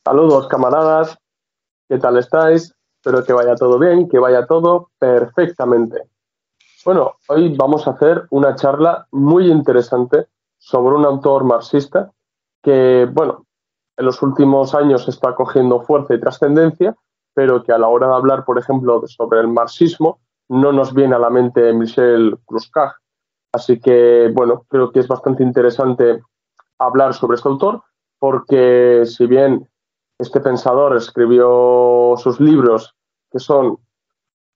Saludos, camaradas. ¿Qué tal estáis? Espero que vaya todo bien, que vaya todo perfectamente. Bueno, hoy vamos a hacer una charla muy interesante sobre un autor marxista que, bueno, en los últimos años está cogiendo fuerza y trascendencia, pero que a la hora de hablar, por ejemplo, sobre el marxismo, no nos viene a la mente Michel Cluskas. Así que, bueno, creo que es bastante interesante hablar sobre este autor, porque si bien este pensador escribió sus libros que son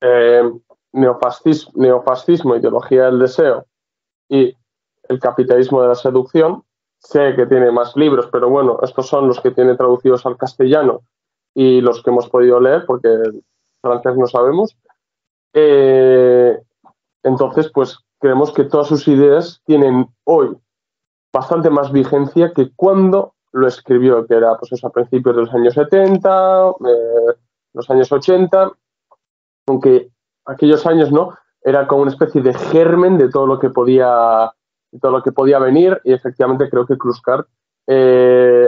eh, Neofascismo, Ideología del Deseo y El capitalismo de la seducción, sé que tiene más libros, pero bueno, estos son los que tiene traducidos al castellano y los que hemos podido leer, porque francés no sabemos. Eh, entonces, pues creemos que todas sus ideas tienen hoy bastante más vigencia que cuando lo escribió, que era pues eso, a principios de los años 70, los años 80, aunque aquellos años no, era como una especie de germen de todo lo que podía venir, y efectivamente creo que Kluskart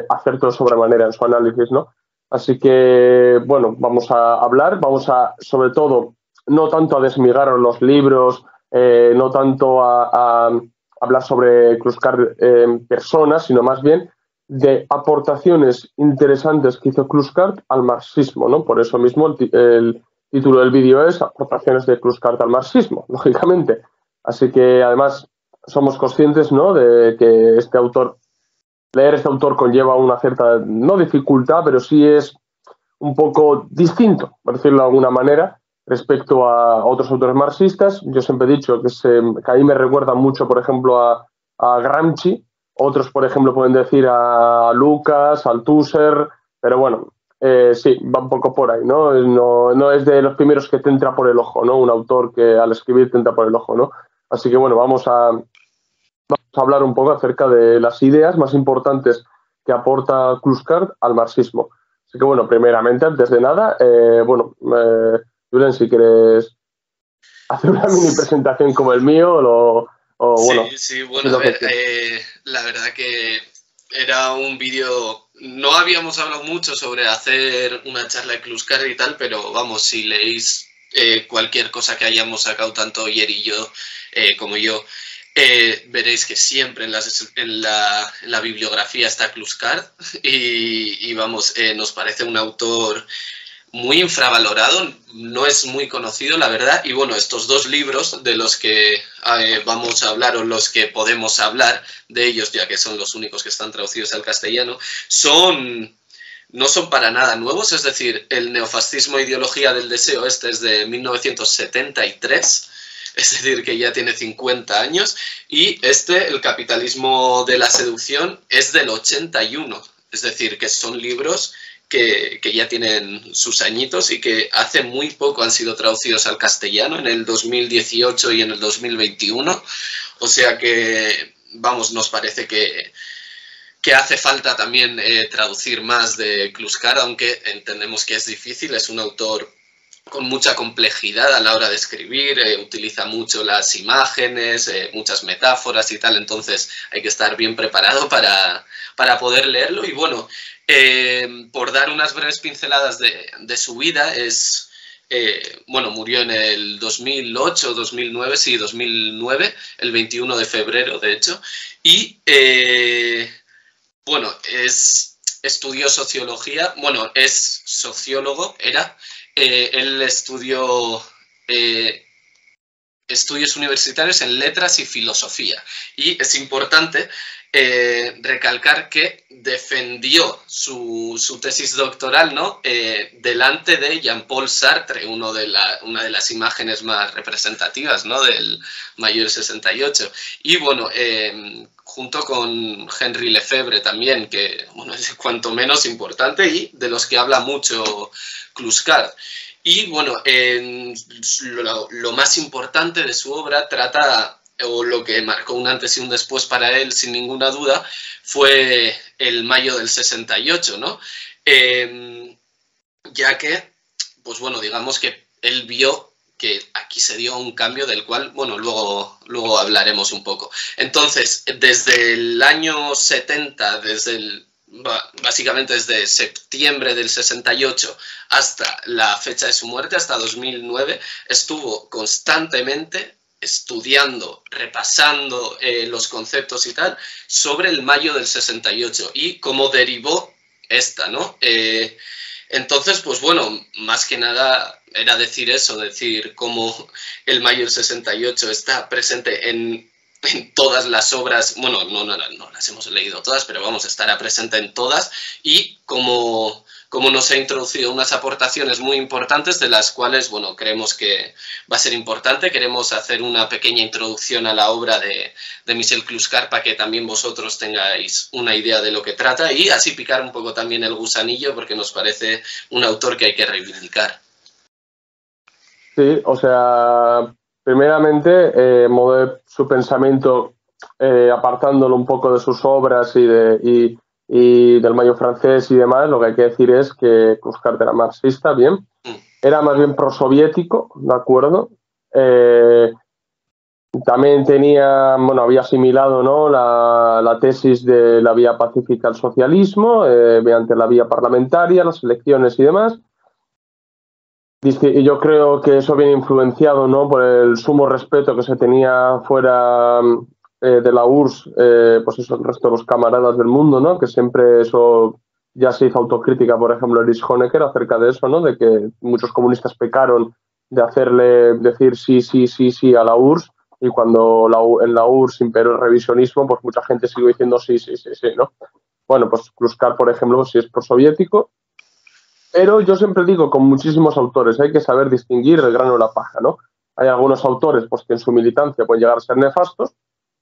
acertó sobremanera en su análisis, ¿no? Así que, bueno, vamos a hablar, vamos a, sobre todo, no tanto a desmigar los libros, no tanto a hablar sobre Kluskart en persona, sino más bien de aportaciones interesantes que hizo Kluskart al marxismo, ¿no? Por eso mismo el título del vídeo es Aportaciones de Kluskart al marxismo, lógicamente. Así que además somos conscientes, ¿no?, de que leer este autor conlleva una cierta, no dificultad, pero sí es un poco distinto, por decirlo de alguna manera, respecto a otros autores marxistas. Yo siempre he dicho que a mí me recuerda mucho, por ejemplo, a Gramsci. Otros, por ejemplo, pueden decir a Lucas, Althusser, pero bueno, sí, va un poco por ahí, ¿no? No es de los primeros que te entra por el ojo, ¿no? Un autor que al escribir te entra por el ojo, ¿no? Así que bueno, vamos a hablar un poco acerca de las ideas más importantes que aporta Kluskart al marxismo. Así que bueno, primeramente, antes de nada, Julen, si quieres hacer una mini presentación como el mío, bueno, a ver, la verdad que era un vídeo, no habíamos hablado mucho sobre hacer una charla de Kluskart y tal, pero vamos, si leéis cualquier cosa que hayamos sacado tanto Oyer y yo como yo, veréis que siempre en la bibliografía está Kluskart y vamos, nos parece un autor muy infravalorado, no es muy conocido, la verdad. Y bueno, estos dos libros de los que vamos a hablar, o los que podemos hablar de ellos, ya que son los únicos que están traducidos al castellano, no son para nada nuevos. Es decir, el Neofascismo, Ideología del Deseo, este es de 1973, es decir, que ya tiene 50 años, y El capitalismo de la seducción, es del 81, es decir, que son libros que ya tienen sus añitos y que hace muy poco han sido traducidos al castellano, en el 2018 y en el 2021. O sea que, vamos, nos parece que hace falta también traducir más de Kluskart, aunque entendemos que es difícil. Es un autor con mucha complejidad a la hora de escribir, utiliza mucho las imágenes, muchas metáforas y tal, entonces hay que estar bien preparado para poder leerlo. Y bueno, por dar unas breves pinceladas de su vida, murió en el 2008, 2009, sí, 2009, el 21 de febrero, de hecho, y estudió sociología, es sociólogo, él estudió estudios universitarios en letras y filosofía. Y es importante recalcar que defendió su tesis doctoral, ¿no?, delante de Jean-Paul Sartre, una de las imágenes más representativas, ¿no?, del Mayo 68. Y bueno, junto con Henri Lefebvre también, que es cuanto menos importante y de los que habla mucho Kluskart. Y bueno, lo más importante de su obra trata, o lo que marcó un antes y un después para él, sin ninguna duda, fue el Mayo del 68, ¿no? Ya que, digamos que él vio que aquí se dio un cambio del cual, luego hablaremos un poco. Entonces, desde el año 70, desde el básicamente desde septiembre del 68 hasta la fecha de su muerte, hasta 2009, estuvo constantemente estudiando, repasando los conceptos y tal, sobre el mayo del 68 y cómo derivó esta, ¿no? Entonces, pues bueno, más que nada era decir eso, decir cómo el mayo del 68 está presente en todas las obras, bueno, no las hemos leído todas, pero vamos, estará presente en todas, y como nos ha introducido unas aportaciones muy importantes, de las cuales, bueno, creemos que va a ser importante. Queremos hacer una pequeña introducción a la obra de Michel Clouscar para que también vosotros tengáis una idea de lo que trata y así picar un poco también el gusanillo, porque nos parece un autor que hay que reivindicar. Sí, o sea, primeramente, mover su pensamiento apartándolo un poco de sus obras y del Mayo francés y demás, lo que hay que decir es que Clouscar era marxista, bien, era más bien prosoviético, ¿de acuerdo? También había asimilado, ¿no?, la tesis de la vía pacífica al socialismo, mediante la vía parlamentaria, las elecciones y demás. Y yo creo que eso viene influenciado, ¿no?, por el sumo respeto que se tenía fuera de la URSS, pues eso, el resto de los camaradas del mundo, ¿no?, que siempre eso ya se hizo autocrítica, por ejemplo, Erich Honecker acerca de eso, ¿no?, de que muchos comunistas pecaron de hacerle decir sí a la URSS, y cuando en la URSS imperó el revisionismo, pues mucha gente siguió diciendo sí, ¿no? Bueno, pues Clouscar, por ejemplo, sí es prosoviético. Pero yo siempre digo, con muchísimos autores, hay que saber distinguir el grano de la paja, ¿no? Hay algunos autores pues, que en su militancia pueden llegar a ser nefastos,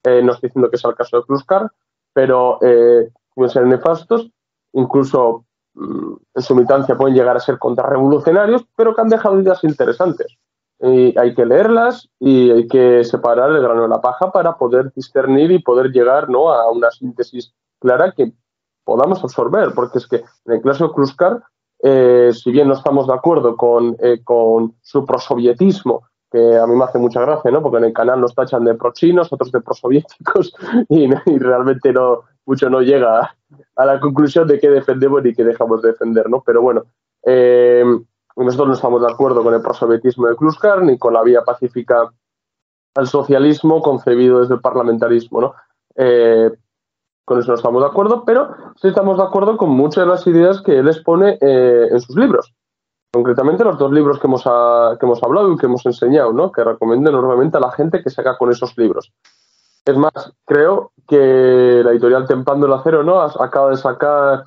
no estoy diciendo que sea el caso de Clouscar, pero pueden ser nefastos, incluso en su militancia pueden llegar a ser contrarrevolucionarios, pero que han dejado ideas interesantes. Y hay que leerlas y hay que separar el grano de la paja para poder discernir y poder llegar, ¿no?, a una síntesis clara que podamos absorber, porque es que en el caso de Clouscar, si bien no estamos de acuerdo con su prosovietismo, que a mí me hace mucha gracia, ¿no?, porque en el canal nos tachan de prochinos, otros de prosoviéticos, y realmente mucho no llega a la conclusión de qué defendemos ni qué dejamos de defender, ¿no? Pero bueno, nosotros no estamos de acuerdo con el prosovietismo de Clouscar ni con la vía pacífica al socialismo concebido desde el parlamentarismo, ¿no? Con eso no estamos de acuerdo, pero sí estamos de acuerdo con muchas de las ideas que él expone en sus libros. Concretamente los dos libros que hemos hablado y que hemos enseñado, ¿no?, que recomiendo enormemente a la gente que se haga con esos libros. Es más, creo que la editorial Templando el Acero, ¿no?, acaba de sacar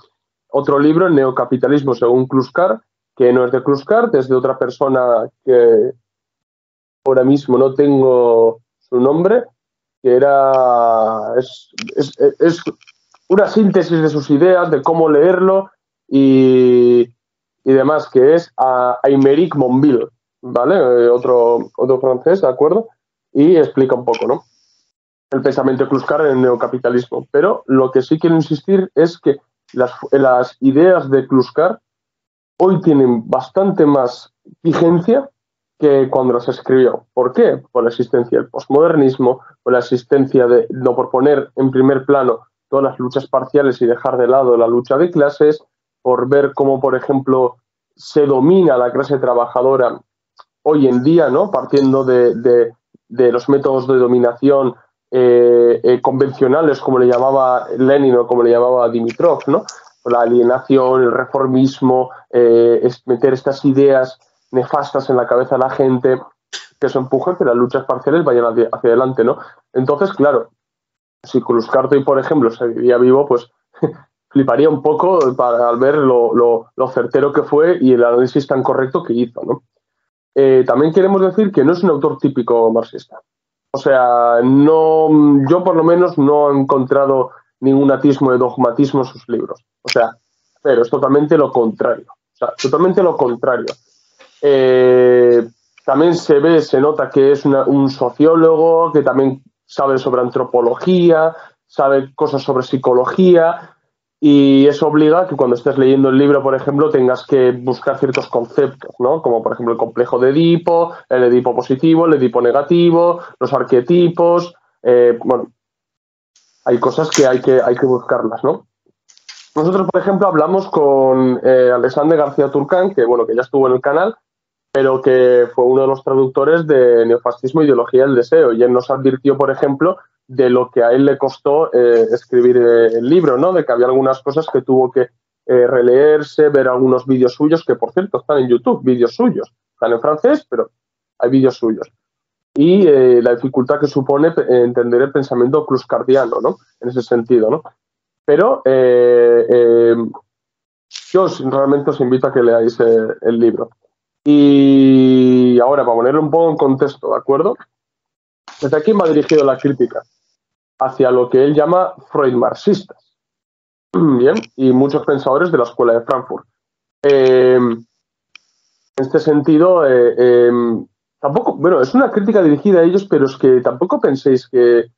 otro libro, El neocapitalismo según Clouscar, que no es de Clouscar, es de otra persona que ahora mismo no tengo su nombre, que es una síntesis de sus ideas, de cómo leerlo y demás, que es Aymeric Monville, ¿vale? Otro francés, ¿de acuerdo? Y explica un poco, ¿no?, el pensamiento de Clouscar en el neocapitalismo. Pero lo que sí quiero insistir es que las ideas de Clouscar hoy tienen bastante más vigencia que cuando las escribió. ¿Por qué? Por la existencia del posmodernismo, por la existencia de no por poner en primer plano todas las luchas parciales y dejar de lado la lucha de clases, por ver cómo, por ejemplo, se domina la clase trabajadora hoy en día, ¿no?, partiendo de los métodos de dominación convencionales, como le llamaba Lenin o como le llamaba Dimitrov, ¿no?, la alienación, el reformismo, meter estas ideas nefastas en la cabeza de la gente, que eso empuja que las luchas parciales vayan hacia adelante, ¿no? Entonces, claro, si Clouscar, por ejemplo, seguiría vivo, pues fliparía un poco al ver lo certero que fue y el análisis tan correcto que hizo, ¿no? También queremos decir que no es un autor típico marxista. O sea, yo por lo menos no he encontrado ningún atismo de dogmatismo en sus libros. O sea, pero es totalmente lo contrario. O sea, totalmente lo contrario. También se nota que es un sociólogo, que también sabe sobre antropología, sabe cosas sobre psicología, y eso obliga a que cuando estés leyendo el libro, por ejemplo, tengas que buscar ciertos conceptos, ¿no?, como por ejemplo el complejo de Edipo, el Edipo positivo, el Edipo negativo, los arquetipos. Bueno, hay cosas que hay que buscarlas, ¿no? nosotros, por ejemplo, hablamos con Alexander García Turcán, que bueno, que ya estuvo en el canal, pero que fue uno de los traductores de Neofascismo, Ideología del Deseo, y él nos advirtió, por ejemplo, de lo que a él le costó escribir el libro, ¿no? De que había algunas cosas que tuvo que releerse, ver algunos vídeos suyos, que por cierto están en YouTube, vídeos suyos, están en francés, pero hay vídeos suyos. Y la dificultad que supone entender el pensamiento cluscardiano, ¿no? En ese sentido, ¿no? Pero yo realmente os invito a que leáis el libro. Y ahora, para ponerlo un poco en contexto, ¿de acuerdo? ¿Desde aquí me ha dirigido la crítica? Hacia lo que él llama Freud marxistas. Bien, y muchos pensadores de la Escuela de Frankfurt. En este sentido, tampoco, bueno, es una crítica dirigida a ellos, pero es que tampoco penséis que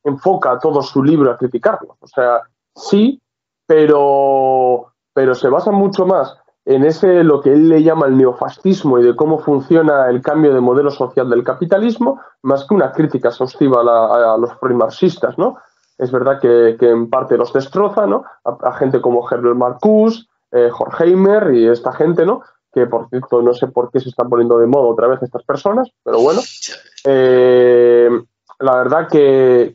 enfoca todo su libro a criticarlos. O sea, sí, pero se basa mucho más en lo que él le llama el neofascismo y de cómo funciona el cambio de modelo social del capitalismo, más que una crítica exhaustiva a los marxistas, ¿no? Es verdad que en parte los destroza, ¿no? A gente como Herbert Marcuse, Horkheimer y esta gente, ¿no? Que por cierto no sé por qué se están poniendo de moda otra vez estas personas, pero bueno. La verdad que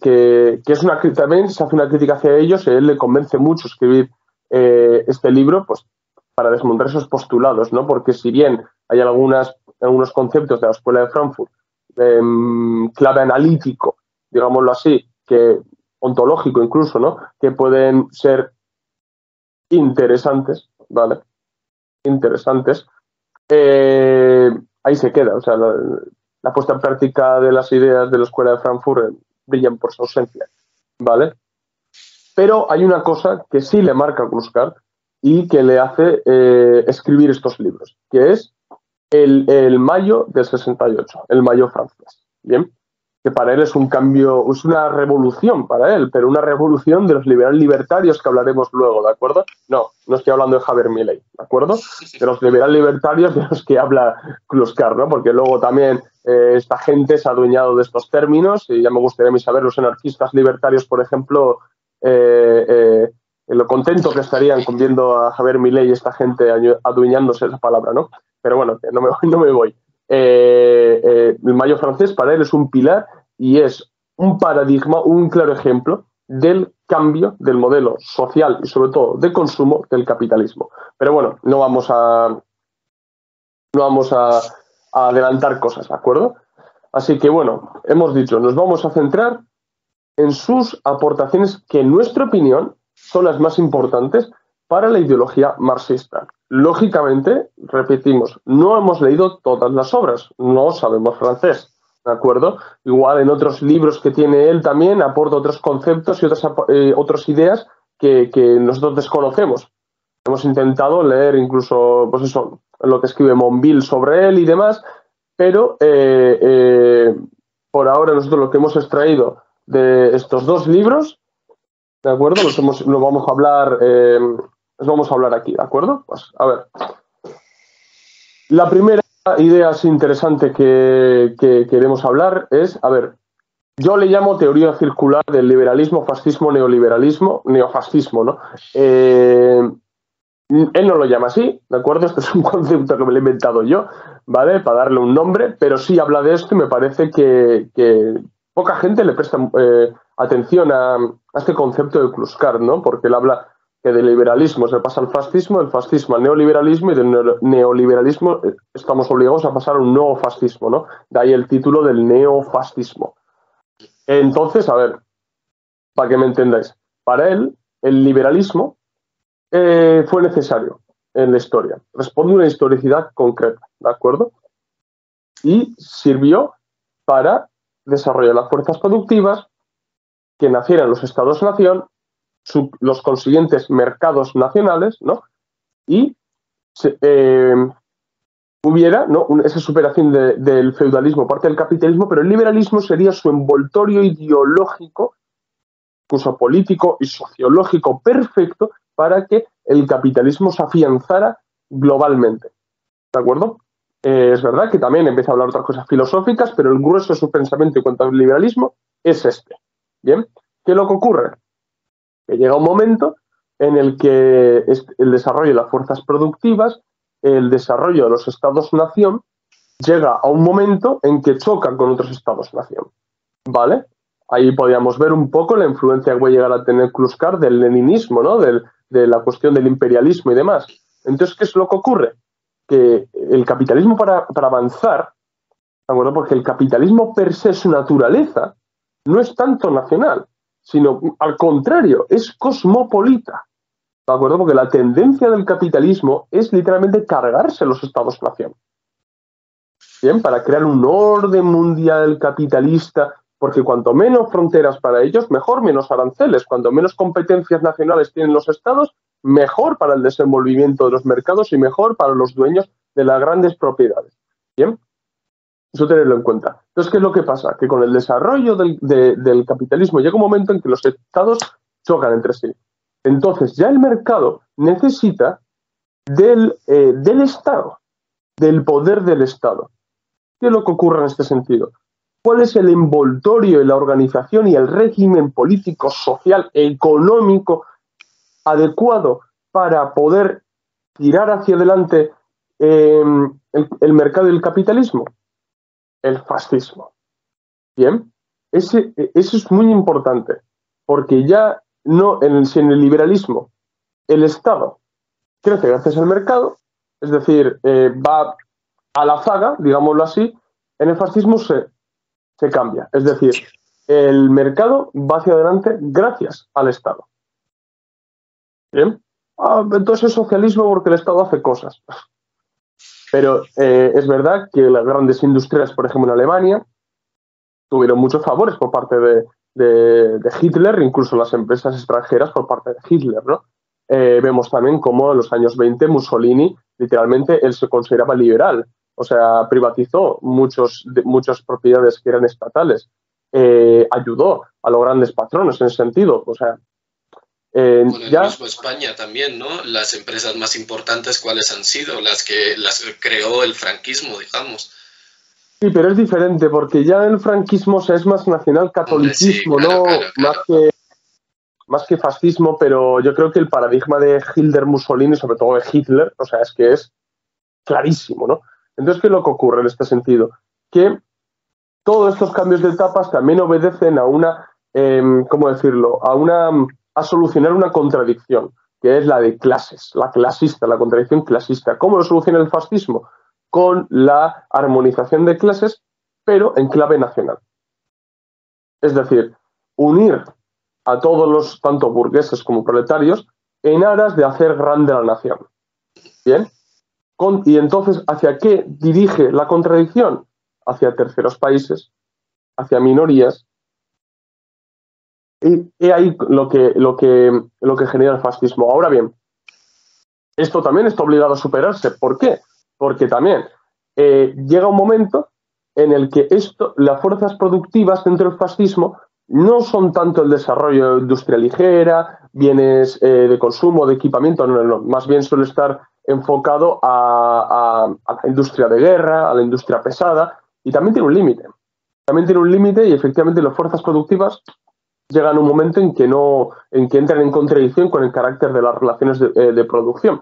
es una crítica, también se hace una crítica hacia ellos, él le convence mucho escribir este libro, pues para desmontar esos postulados, ¿no? Porque si bien hay algunos conceptos de la Escuela de Frankfurt, clave analítico, digámoslo así, que ontológico incluso, ¿no? Que pueden ser interesantes, ¿vale? Interesantes. Ahí se queda, o sea, la puesta en práctica de las ideas de la Escuela de Frankfurt brillan por su ausencia, ¿vale? Pero hay una cosa que sí le marca a Kluskart y que le hace escribir estos libros, que es el mayo del 68, el mayo francés, ¿bien? Que para él es un cambio, es una revolución para él, pero una revolución de los liberales libertarios que hablaremos luego, ¿de acuerdo? No estoy hablando de Javier Milei, ¿de acuerdo? De los liberales libertarios de los que habla Kluskart, ¿no? Porque luego también esta gente se ha adueñado de estos términos y ya me gustaría saber los anarquistas libertarios, por ejemplo, lo contento que estarían con viendo a Javier Milei y esta gente adueñándose de esa palabra, ¿no? Pero bueno, que no me voy. El mayo francés para él es un pilar y es un paradigma, un claro ejemplo del cambio del modelo social y sobre todo de consumo del capitalismo. Pero bueno, no vamos a adelantar cosas, ¿de acuerdo? Así que bueno, hemos dicho, nos vamos a centrar en sus aportaciones que en nuestra opinión son las más importantes para la ideología marxista. Lógicamente, repetimos, no hemos leído todas las obras, no sabemos francés, ¿de acuerdo? Igual en otros libros que tiene él también aporta otros conceptos y otras ideas que nosotros desconocemos. Hemos intentado leer incluso, pues eso, lo que escribe Monville sobre él y demás, pero por ahora nosotros lo que hemos extraído de estos dos libros, ¿de acuerdo? Lo vamos a hablar... os vamos a hablar aquí, ¿de acuerdo? Pues, a ver. La primera idea así interesante que queremos hablar es, a ver, yo le llamo teoría circular del liberalismo, fascismo, neoliberalismo, neofascismo, ¿no? Él no lo llama así, ¿de acuerdo? Este es un concepto que me lo he inventado yo, ¿vale? Para darle un nombre, pero sí habla de esto y me parece que poca gente le presta atención a este concepto de Kluskart, ¿no? Porque él habla que del liberalismo se pasa al fascismo, del fascismo al neoliberalismo y del neoliberalismo estamos obligados a pasar a un nuevo fascismo, ¿no? De ahí el título del neofascismo. Entonces, a ver, para que me entendáis, para él el liberalismo fue necesario en la historia. Responde a una historicidad concreta, ¿de acuerdo? Y sirvió para desarrollar las fuerzas productivas, que nacieran los estados-nación, los consiguientes mercados nacionales, ¿no? Y hubiera, ¿no?, esa superación del feudalismo, parte del capitalismo, pero el liberalismo sería su envoltorio ideológico, incluso político y sociológico perfecto para que el capitalismo se afianzara globalmente. ¿De acuerdo? Es verdad que también empieza a hablar otras cosas filosóficas, pero el grueso de su pensamiento en cuanto al liberalismo es este. ¿Bien? ¿Qué es lo que ocurre? Que llega un momento en el que el desarrollo de las fuerzas productivas, el desarrollo de los estados-nación, llega a un momento en que chocan con otros estados-nación, ¿vale? Ahí podríamos ver un poco la influencia que puede llegar a tener Kluskar del leninismo, ¿no? De la cuestión del imperialismo y demás. Entonces, ¿qué es lo que ocurre? Que el capitalismo para avanzar, ¿de acuerdo? Porque el capitalismo per se, su naturaleza, no es tanto nacional, sino al contrario, es cosmopolita, ¿de acuerdo? Porque la tendencia del capitalismo es literalmente cargarse los estados-nación. Bien, para crear un orden mundial capitalista, porque cuanto menos fronteras para ellos, mejor, menos aranceles. Cuanto menos competencias nacionales tienen los estados, mejor para el desenvolvimiento de los mercados y mejor para los dueños de las grandes propiedades. Bien, eso tenerlo en cuenta. Entonces, ¿qué es lo que pasa? Que con el desarrollo del capitalismo llega un momento en que los estados chocan entre sí. Entonces, ya el mercado necesita del Estado, del poder del Estado. ¿Qué es lo que ocurre en este sentido? ¿Cuál es el envoltorio y la organización y el régimen político, social, económico adecuado para poder tirar hacia adelante el mercado y el capitalismo? El fascismo. Bien, eso es muy importante, porque ya no, en el liberalismo, el Estado crece gracias al mercado, es decir, va a la zaga, digámoslo así. En el fascismo se cambia, es decir, el mercado va hacia adelante gracias al Estado. Bien, entonces es socialismo porque el Estado hace cosas. Pero es verdad que las grandes industrias, por ejemplo en Alemania, tuvieron muchos favores por parte de Hitler, incluso las empresas extranjeras por parte de Hitler, ¿no? Vemos también cómo en los años 20 Mussolini, literalmente, él se consideraba liberal, o sea, privatizó muchas propiedades que eran estatales, ayudó a los grandes patronos en ese sentido, o sea... Bueno, el mismo España también, ¿no? Las empresas más importantes, ¿cuáles han sido? Las que las creó el franquismo, digamos. Sí, pero es diferente, porque ya el franquismo, o sea, es más nacional-catolicismo, sí, claro, ¿no? Claro. Más que fascismo, pero yo creo que el paradigma de Hitler, Mussolini, sobre todo de Hitler, o sea, es que es clarísimo, ¿no? Entonces, ¿qué es lo que ocurre en este sentido? Que todos estos cambios de etapas también obedecen a una, ¿cómo decirlo? A solucionar una contradicción, que es la de clases, la clasista, la contradicción clasista. ¿Cómo lo soluciona el fascismo? Con la armonización de clases, pero en clave nacional. Es decir, unir a todos los, tanto burgueses como proletarios, en aras de hacer grande la nación. ¿Bien? Y entonces, ¿hacia qué dirige la contradicción? Hacia terceros países, hacia minorías. Y ahí lo que genera el fascismo. Ahora bien, esto también está obligado a superarse. ¿Por qué? Porque también llega un momento en el que las fuerzas productivas dentro del fascismo no son tanto el desarrollo de industria ligera, bienes de consumo, de equipamiento, no, más bien suele estar enfocado a la industria de guerra, a la industria pesada, y también tiene un límite. También tiene un límite y efectivamente las fuerzas productivas llegan a un momento en que entran en contradicción con el carácter de las relaciones de producción.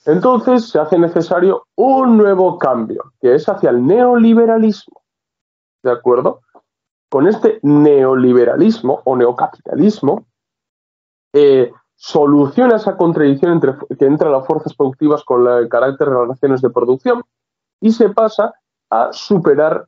Entonces se hace necesario un nuevo cambio, que es hacia el neoliberalismo. ¿De acuerdo? Con este neoliberalismo o neocapitalismo, soluciona esa contradicción que entre las fuerzas productivas con el carácter de las relaciones de producción y se pasa a superar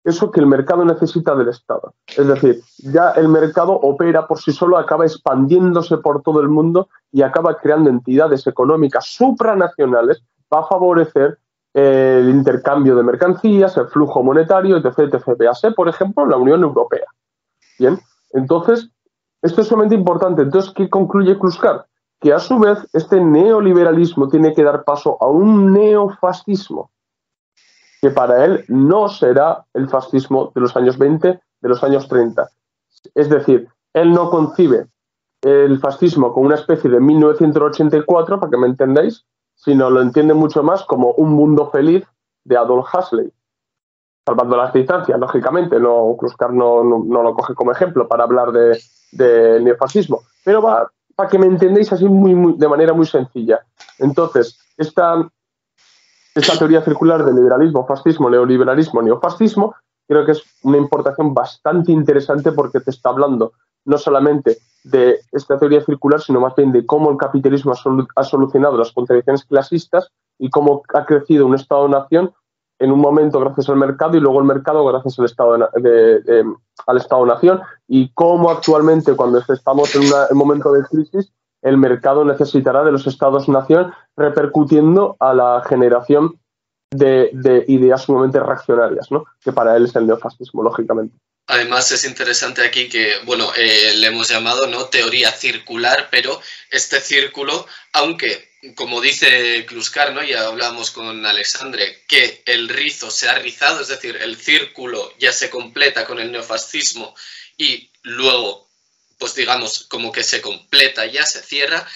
eso que el mercado necesita del Estado. Es decir, ya el mercado opera por sí solo, acaba expandiéndose por todo el mundo y acaba creando entidades económicas supranacionales para favorecer el intercambio de mercancías, el flujo monetario, etc. etc. Véase, por ejemplo, la Unión Europea. Bien, entonces, esto es sumamente importante. Entonces, ¿qué concluye Kluskar? Que a su vez este neoliberalismo tiene que dar paso a un neofascismo, que para él no será el fascismo de los años 20, de los años 30. Es decir, él no concibe el fascismo como una especie de 1984, para que me entendáis, sino lo entiende mucho más como un mundo feliz de Adolf Huxley. Salvando las distancias, lógicamente, Kluskar no lo coge como ejemplo para hablar de neofascismo, pero va para que me entendáis así de manera muy sencilla. Entonces, esta teoría circular del liberalismo, fascismo, neoliberalismo, neofascismo, creo que es una importación bastante interesante porque te está hablando no solamente de esta teoría circular, sino más bien de cómo el capitalismo ha solucionado las contradicciones clasistas y cómo ha crecido un Estado-nación en un momento gracias al mercado y luego el mercado gracias al Estado-nación, y cómo actualmente, cuando estamos en un momento de crisis, el mercado necesitará de los Estados-nación, repercutiendo a la generación de ideas sumamente reaccionarias, ¿no? Que para él es el neofascismo, lógicamente. Además es interesante aquí que, bueno, le hemos llamado, ¿no?, teoría circular, pero este círculo, aunque, como dice Kluskar, ¿no?, ya hablamos con Alexandre, que el rizo se ha rizado, es decir, el círculo ya se completa con el neofascismo y luego, pues digamos, como que se completa, ya se cierra,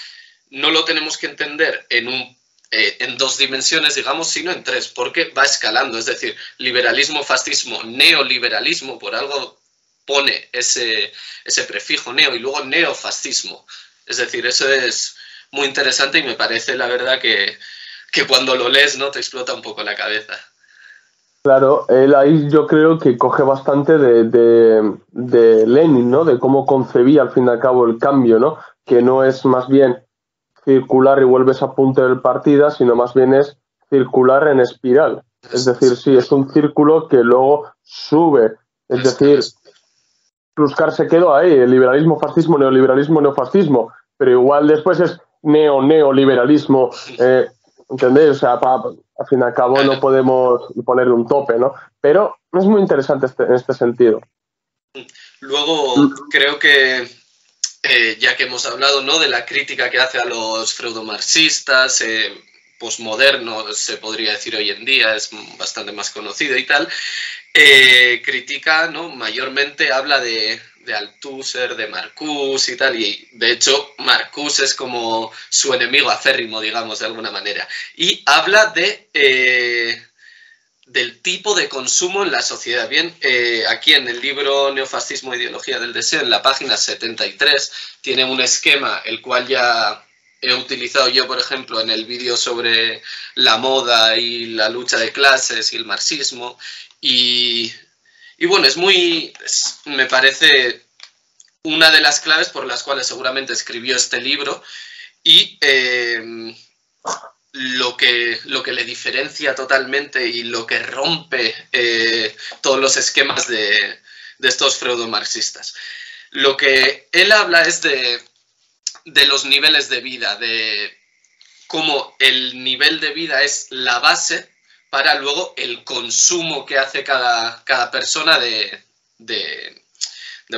no lo tenemos que entender en dos dimensiones, digamos, sino en tres, porque va escalando, es decir, liberalismo, fascismo, neoliberalismo, por algo pone ese prefijo neo, y luego neofascismo. Es decir, eso es muy interesante y me parece, la verdad, que cuando lo lees, ¿no?, te explota un poco la cabeza. Claro, él ahí yo creo que coge bastante de Lenin, ¿no?, de cómo concebía al fin y al cabo el cambio, ¿no?, que no es más bien circular y vuelves a punto de partida, sino más bien es circular en espiral. Es decir, sí, es un círculo que luego sube. Es decir, Kluskar se quedó ahí, el liberalismo, fascismo, neoliberalismo, neofascismo, pero igual después es neoliberalismo, ¿entendéis? O sea, al fin y al cabo no podemos ponerle un tope, ¿no? Pero es muy interesante en este sentido. Luego, creo que ya que hemos hablado, ¿no?, de la crítica que hace a los freudomarxistas, posmodernos, se podría decir hoy en día, es bastante más conocido y tal, critica, ¿no?, mayormente habla de Althusser, de Marcuse y tal, y de hecho Marcuse es como su enemigo acérrimo, digamos, de alguna manera, y habla del tipo de consumo en la sociedad. Bien, aquí en el libro Neofascismo e Ideología del Deseo, en la página 73, tiene un esquema, el cual ya he utilizado yo, por ejemplo, en el vídeo sobre la moda y la lucha de clases y el marxismo, y bueno, me parece una de las claves por las cuales seguramente escribió este libro, y lo que le diferencia totalmente y lo que rompe todos los esquemas de estos freudomarxistas. Lo que él habla es de los niveles de vida, de cómo el nivel de vida es la base para luego el consumo que hace cada persona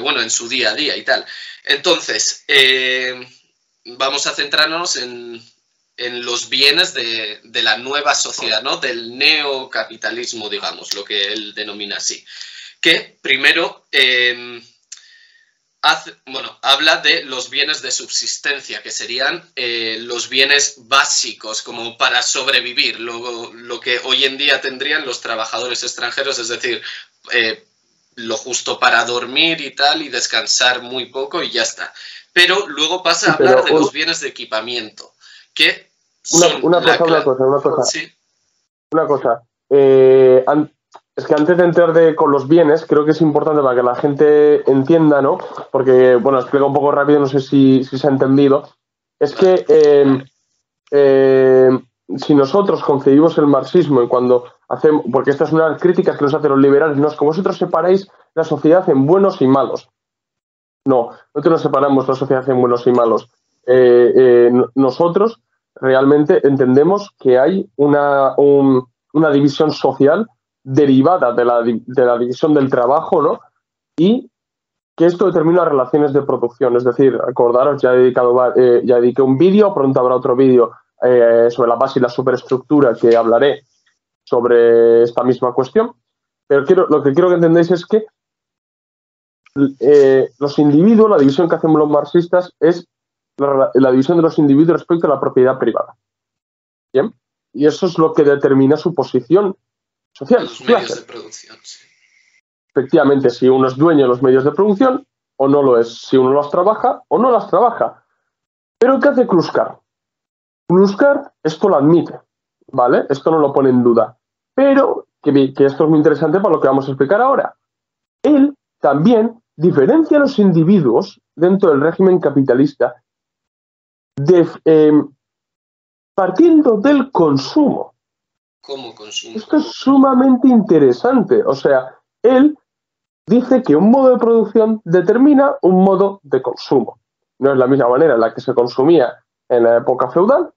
bueno, en su día a día y tal. Entonces, vamos a centrarnos en los bienes de la nueva sociedad, ¿no?, del neocapitalismo, digamos, lo que él denomina así. Que primero habla de los bienes de subsistencia, que serían los bienes básicos, como para sobrevivir, lo que hoy en día tendrían los trabajadores extranjeros, es decir, lo justo para dormir y tal, y descansar muy poco y ya está. Pero luego pasa a hablar de los bienes de equipamiento, que una cosa. Sí. Una cosa. Es que antes de entrar con los bienes, creo que es importante para que la gente entienda, ¿no? Porque, bueno, explico un poco rápido, no sé si se ha entendido. Es que si nosotros concebimos el marxismo y cuando hacemos, porque estas son unas críticas que nos hacen los liberales, no es que vosotros separáis la sociedad en buenos y malos. No, nosotros no separamos la sociedad en buenos y malos. Nosotros realmente entendemos que hay una división social derivada de la división del trabajo, ¿no? Y que esto determina las relaciones de producción. Es decir, acordaros, ya dediqué un vídeo, pronto habrá otro vídeo sobre la base y la superestructura, que hablaré sobre esta misma cuestión. Pero lo que quiero que entendáis es que los individuos, la división que hacemos los marxistas es la división de los individuos respecto a la propiedad privada. ¿Bien? Y eso es lo que determina su posición social. Los medios de producción, sí. Efectivamente, si uno es dueño de los medios de producción o no lo es, si uno las trabaja o no las trabaja. Pero ¿qué hace Kluskart? Kluskart esto lo admite, ¿vale? Esto no lo pone en duda. Pero, que esto es muy interesante para lo que vamos a explicar ahora. Él también diferencia a los individuos dentro del régimen capitalista partiendo del consumo. ¿Cómo consumo? Esto es sumamente interesante. O sea, él dice que un modo de producción determina un modo de consumo. No es la misma manera en la que se consumía en la época feudal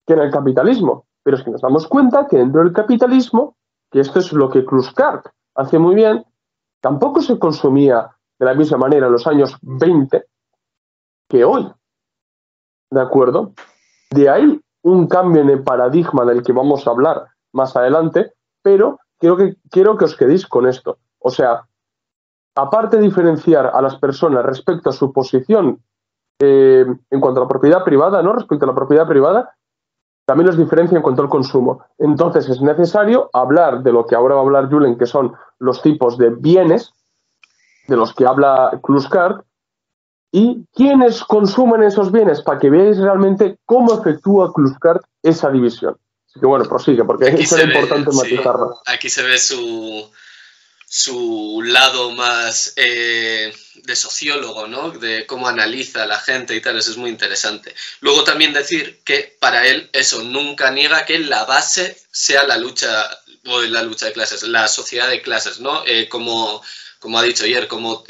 que en el capitalismo. Pero es que nos damos cuenta que dentro del capitalismo, que esto es lo que Kluskart hace muy bien, tampoco se consumía de la misma manera en los años 20 que hoy. ¿De acuerdo? De ahí un cambio en el paradigma del que vamos a hablar más adelante, pero quiero que os quedéis con esto. O sea, aparte de diferenciar a las personas respecto a su posición en cuanto a la propiedad privada, ¿no? Respecto a la propiedad privada, también los diferencia en cuanto al consumo. Entonces es necesario hablar de lo que ahora va a hablar Julen, que son los tipos de bienes de los que habla Kluskart, y quiénes consumen esos bienes, para que veáis realmente cómo efectúa Kluskart esa división. Así que bueno, prosigue, porque aquí eso es importante matizarlo. Sí, aquí se ve su lado más de sociólogo, ¿no? De cómo analiza a la gente y tal, eso es muy interesante. Luego también decir que para él eso nunca niega que la base sea la lucha de clases, la sociedad de clases, ¿no? Como ha dicho ayer, como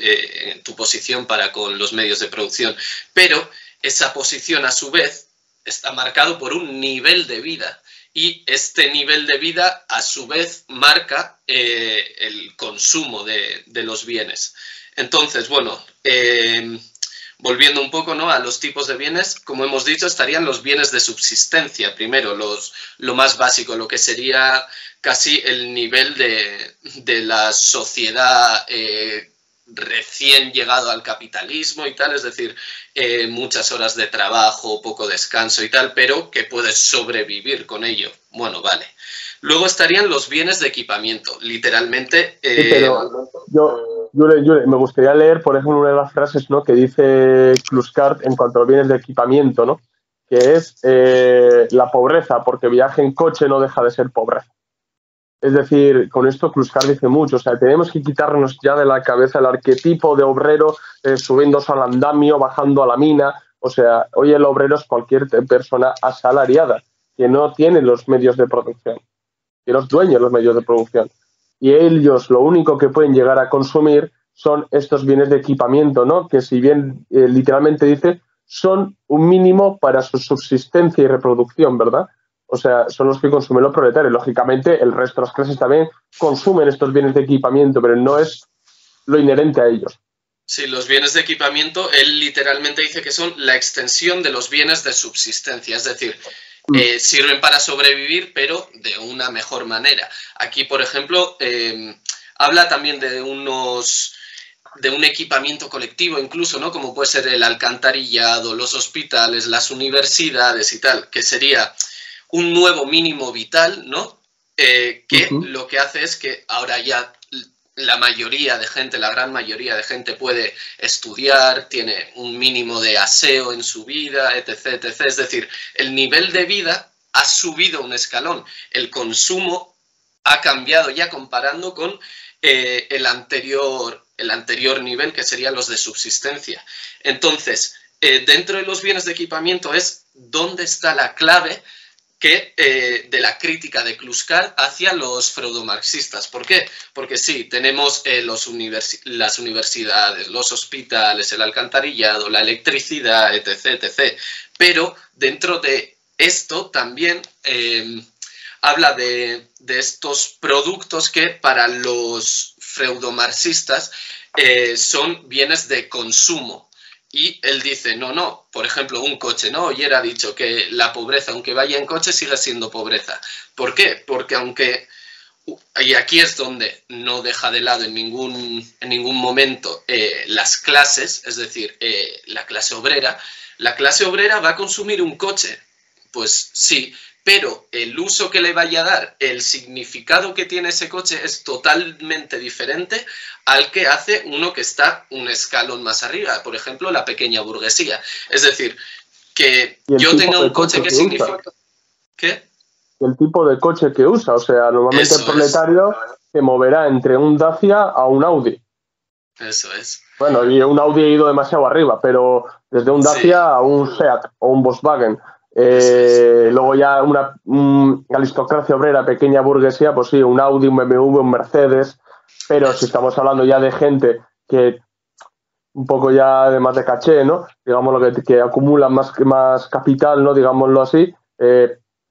tu posición para con los medios de producción. Pero esa posición, a su vez, está marcado por un nivel de vida. Y este nivel de vida, a su vez, marca el consumo de los bienes. Entonces, bueno, volviendo un poco, ¿no?, a los tipos de bienes, como hemos dicho, estarían los bienes de subsistencia. Primero, lo más básico, lo que sería casi el nivel de la sociedad recién llegado al capitalismo y tal, es decir, muchas horas de trabajo, poco descanso y tal, pero que puedes sobrevivir con ello. Bueno, vale. Luego estarían los bienes de equipamiento, literalmente... Sí, pero yo me gustaría leer, por ejemplo, una de las frases, ¿no?, que dice Kluskart en cuanto a los bienes de equipamiento, ¿no?, que es la pobreza, porque viaje en coche no deja de ser pobreza. Es decir, con esto Kluskart dice mucho, o sea, tenemos que quitarnos ya de la cabeza el arquetipo de obrero subiéndose al andamio, bajando a la mina. O sea, hoy el obrero es cualquier persona asalariada que no tiene los medios de producción, que los dueños de los medios de producción. Y ellos lo único que pueden llegar a consumir son estos bienes de equipamiento, ¿no?, que si bien literalmente dice, son un mínimo para su subsistencia y reproducción, ¿verdad? O sea, son los que consumen los proletarios. Lógicamente, el resto de las clases también consumen estos bienes de equipamiento, pero no es lo inherente a ellos. Sí, los bienes de equipamiento, él literalmente dice que son la extensión de los bienes de subsistencia, es decir, sirven para sobrevivir, pero de una mejor manera. Aquí, por ejemplo, habla también de un equipamiento colectivo incluso, ¿no?, como puede ser el alcantarillado, los hospitales, las universidades y tal, que sería un nuevo mínimo vital, ¿no?, que lo que hace es que ahora ya la mayoría de gente, la gran mayoría de gente puede estudiar, tiene un mínimo de aseo en su vida, etc., etc. Es decir, el nivel de vida ha subido un escalón. El consumo ha cambiado ya comparando con el anterior nivel, que serían los de subsistencia. Entonces, dentro de los bienes de equipamiento es dónde está la clave de la crítica de Kluskart hacia los freudomarxistas. ¿Por qué? Porque sí, tenemos las universidades, los hospitales, el alcantarillado, la electricidad, etc., etc. Pero dentro de esto también habla de estos productos que para los freudomarxistas son bienes de consumo. Y él dice, no, por ejemplo, un coche, ¿no? Ayer ha dicho que la pobreza, aunque vaya en coche, sigue siendo pobreza. ¿Por qué? Porque aunque, y aquí es donde no deja de lado en ningún momento las clases, es decir, la clase obrera va a consumir un coche. Pues sí, pero el uso que le vaya a dar, el significado que tiene ese coche es totalmente diferente al que hace uno que está un escalón más arriba, por ejemplo, la pequeña burguesía. Es decir, que yo tenga un coche, ¿qué significa? ¿Qué? El tipo de coche que usa, o sea, normalmente el proletario se moverá entre un Dacia a un Audi. Eso es. Bueno, y un Audi ha ido demasiado arriba, pero desde un Dacia a un Seat o un Volkswagen. Luego ya una aristocracia obrera, pequeña burguesía, pues sí, un Audi, un BMW, un Mercedes. Pero si estamos hablando ya de gente que un poco ya además de caché, ¿no? Digamos lo que acumula más capital, ¿no? Digámoslo así,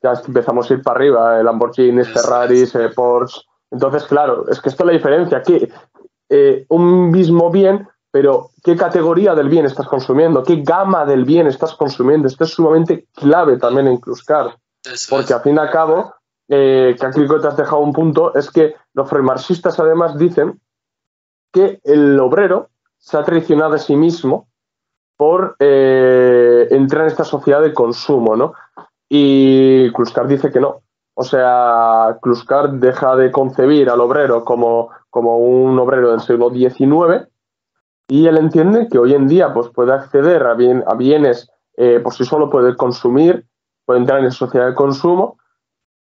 ya empezamos a ir para arriba, Lamborghinis, Ferraris, Porsche. Entonces, claro, es que esto es la diferencia, que un mismo bien, pero ¿qué categoría del bien estás consumiendo? ¿Qué gama del bien estás consumiendo? Esto es sumamente clave también en Kluskar, porque al fin y al cabo, que aquí te has dejado un punto, es que los fremarxistas además dicen que el obrero se ha traicionado a sí mismo por entrar en esta sociedad de consumo, ¿no? Y Kluskar dice que no. O sea, Kluskar deja de concebir al obrero como un obrero del siglo XIX y él entiende que hoy en día pues, puede acceder a bienes por sí solo, puede consumir, puede entrar en la sociedad de consumo,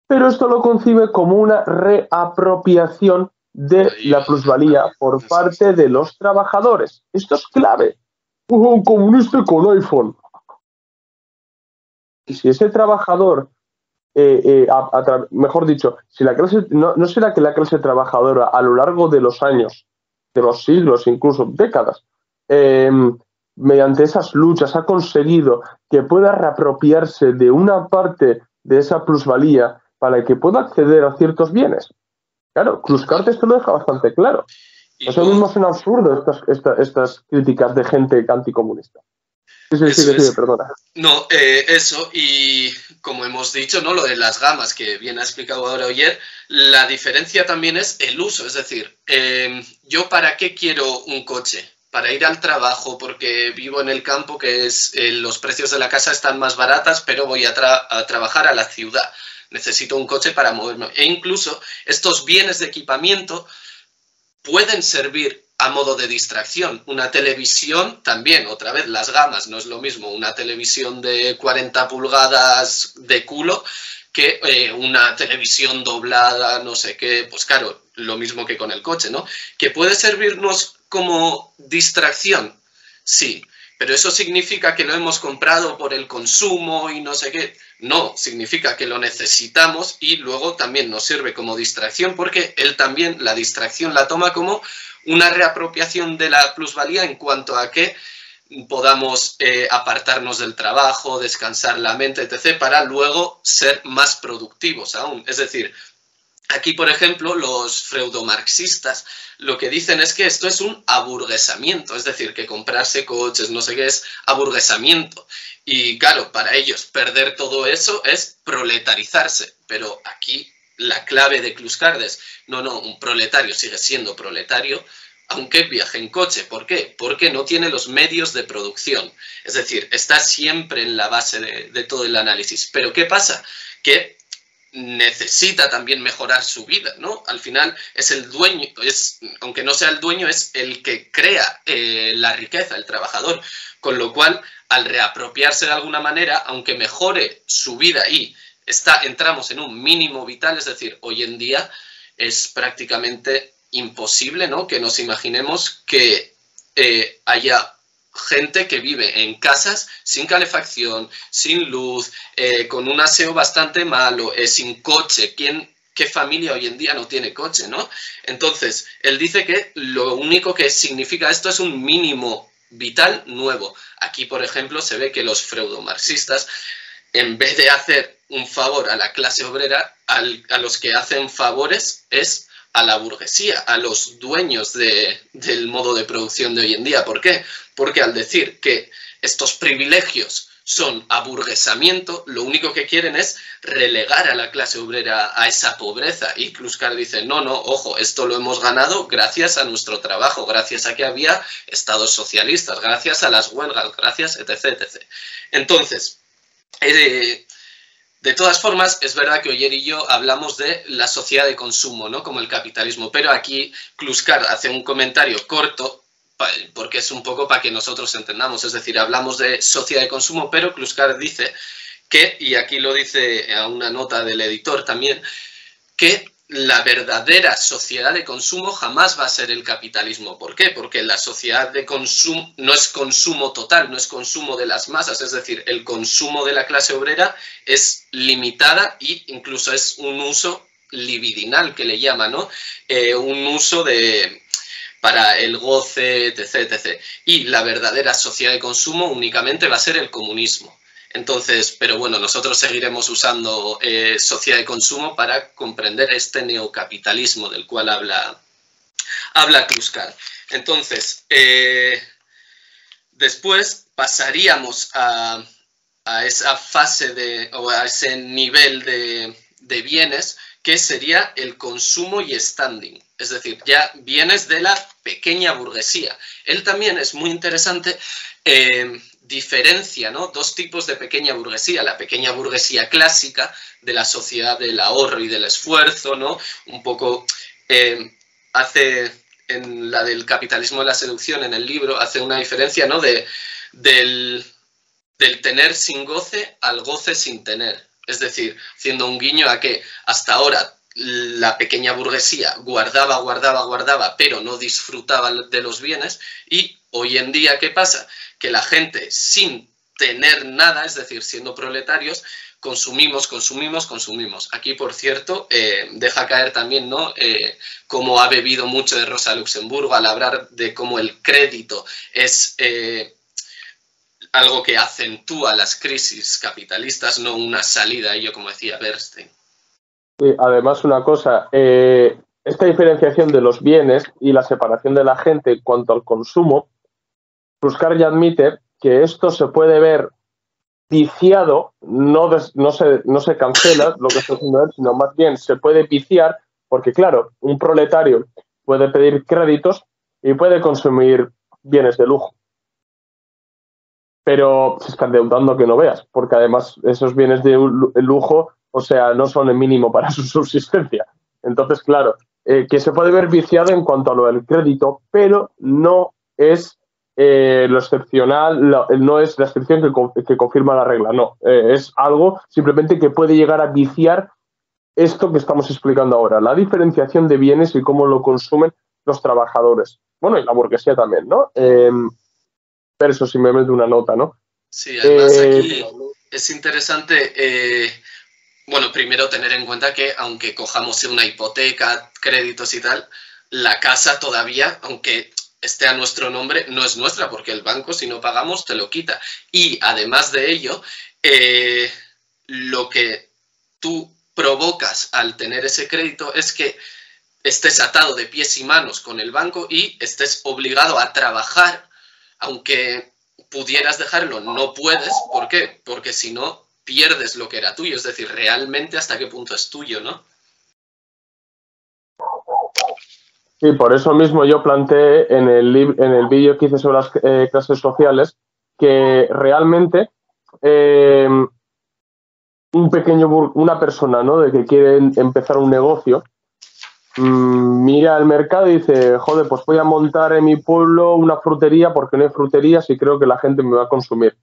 pero esto lo concibe como una reapropiación de la plusvalía por parte de los trabajadores. Esto es clave. Un comunista con iPhone. Y si ese trabajador, mejor dicho, si la clase, no será que la clase trabajadora a lo largo de los años, de los siglos, incluso décadas, mediante esas luchas ha conseguido que pueda reapropiarse de una parte de esa plusvalía para que pueda acceder a ciertos bienes. Claro, Kluskar esto lo deja bastante claro. Eso mismo es un absurdo, estas críticas de gente anticomunista. Sí, perdona. No, eso, y como hemos dicho, ¿no? Lo de las gamas que bien ha explicado ahora Oyer, la diferencia también es el uso, es decir, ¿yo para qué quiero un coche? Para ir al trabajo, porque vivo en el campo, que es los precios de la casa están más baratas, pero voy a trabajar a la ciudad. Necesito un coche para moverme. E incluso estos bienes de equipamiento pueden servir a modo de distracción. Una televisión también, otra vez, las gamas, no es lo mismo una televisión de 40 pulgadas de culo que una televisión doblada, no sé qué, pues claro, lo mismo que con el coche, ¿no? Que puede servirnos como distracción, sí, pero eso significa que lo hemos comprado por el consumo y no sé qué. No, significa que lo necesitamos y luego también nos sirve como distracción porque él también la distracción la toma como una reapropiación de la plusvalía en cuanto a que podamos apartarnos del trabajo, descansar la mente, etc., para luego ser más productivos aún. Es decir, aquí, por ejemplo, los freudomarxistas lo que dicen es que esto es un aburguesamiento, es decir, que comprarse coches, no sé qué, es aburguesamiento. Y claro, para ellos perder todo eso es proletarizarse, pero aquí la clave de Kluskar es, no, un proletario sigue siendo proletario, aunque viaje en coche. ¿Por qué? Porque no tiene los medios de producción. Es decir, está siempre en la base de todo el análisis. Pero ¿qué pasa? Que necesita también mejorar su vida, ¿no? Al final es el dueño, aunque no sea el dueño, es el que crea la riqueza, el trabajador. Con lo cual, al reapropiarse de alguna manera, aunque mejore su vida y entramos en un mínimo vital, es decir, hoy en día es prácticamente imposible, ¿no?, que nos imaginemos que haya gente que vive en casas sin calefacción, sin luz, con un aseo bastante malo, sin coche. ¿Qué familia hoy en día no tiene coche, no? Entonces, él dice que lo único que significa esto es un mínimo vital nuevo. Aquí, por ejemplo, se ve que los freudomarxistas, en vez de hacer un favor a la clase obrera, a los que hacen favores es a la burguesía, a los dueños del modo de producción de hoy en día. ¿Por qué? Porque al decir que estos privilegios son aburguesamiento, lo único que quieren es relegar a la clase obrera a esa pobreza. Y Kluskar dice, no, ojo, esto lo hemos ganado gracias a nuestro trabajo, gracias a que había estados socialistas, gracias a las huelgas, gracias, etc. Entonces, de todas formas, es verdad que Oyer y yo hablamos de la sociedad de consumo, ¿no?, como el capitalismo, pero aquí Kluskar hace un comentario corto porque es un poco para que nosotros entendamos. Es decir, hablamos de sociedad de consumo, pero Kluskar dice que, y aquí lo dice a una nota del editor también, que la verdadera sociedad de consumo jamás va a ser el capitalismo. ¿Por qué? Porque la sociedad de consumo no es consumo total, no es consumo de las masas, es decir, el consumo de la clase obrera es limitada e incluso es un uso libidinal, que le llama, ¿no? Un uso para el goce, etc, etc. Y la verdadera sociedad de consumo únicamente va a ser el comunismo. Entonces, pero bueno, nosotros seguiremos usando sociedad de consumo para comprender este neocapitalismo del cual habla Kluskar. Entonces, después pasaríamos a esa fase o a ese nivel de bienes que sería el consumo y standing. Es decir, ya bienes de la pequeña burguesía. Él también es muy interesante, diferencia, ¿no?, dos tipos de pequeña burguesía. La pequeña burguesía clásica de la sociedad del ahorro y del esfuerzo, ¿no? Un poco hace, en la del capitalismo de la seducción, en el libro, hace una diferencia, ¿no?, del tener sin goce al goce sin tener. Es decir, haciendo un guiño a que hasta ahora la pequeña burguesía guardaba, pero no disfrutaba de los bienes, y hoy en día, ¿qué pasa? Que la gente sin tener nada, es decir, siendo proletarios, consumimos. Aquí, por cierto, deja caer también, ¿no?, cómo ha bebido mucho de Rosa Luxemburgo al hablar de cómo el crédito es algo que acentúa las crisis capitalistas, no una salida a ello, como decía Bernstein. Sí, además, una cosa, esta diferenciación de los bienes y la separación de la gente en cuanto al consumo, Kluskar ya admite que esto se puede ver viciado, no se cancela lo que está haciendo él, sino más bien se puede viciar, porque claro, un proletario puede pedir créditos y puede consumir bienes de lujo, pero se está endeudando que no veas, porque además esos bienes de lujo, o sea, no son el mínimo para su subsistencia. Entonces, claro, que se puede ver viciado en cuanto a lo del crédito, pero no es lo excepcional, no es la excepción que confirma la regla, no. Es algo simplemente que puede llegar a viciar esto que estamos explicando ahora, la diferenciación de bienes y cómo lo consumen los trabajadores. Bueno, y la burguesía también, ¿no? Pero eso simplemente una nota, ¿no? Sí, además aquí es interesante, bueno, primero tener en cuenta que aunque cojamos una hipoteca, créditos y tal, la casa todavía, aunque esté a nuestro nombre, no es nuestra, porque el banco, si no pagamos, te lo quita. Y además de ello, lo que tú provocas al tener ese crédito es que estés atado de pies y manos con el banco y estés obligado a trabajar, aunque pudieras dejarlo, no puedes. ¿Por qué? Porque si no, pierdes lo que era tuyo. Es decir, realmente hasta qué punto es tuyo, ¿no? Sí, por eso mismo yo planteé en el vídeo que hice sobre las clases sociales que realmente una persona, ¿no?, de que quiere empezar un negocio, mira al mercado y dice, joder, pues voy a montar en mi pueblo una frutería porque no hay fruterías y creo que la gente me va a consumir.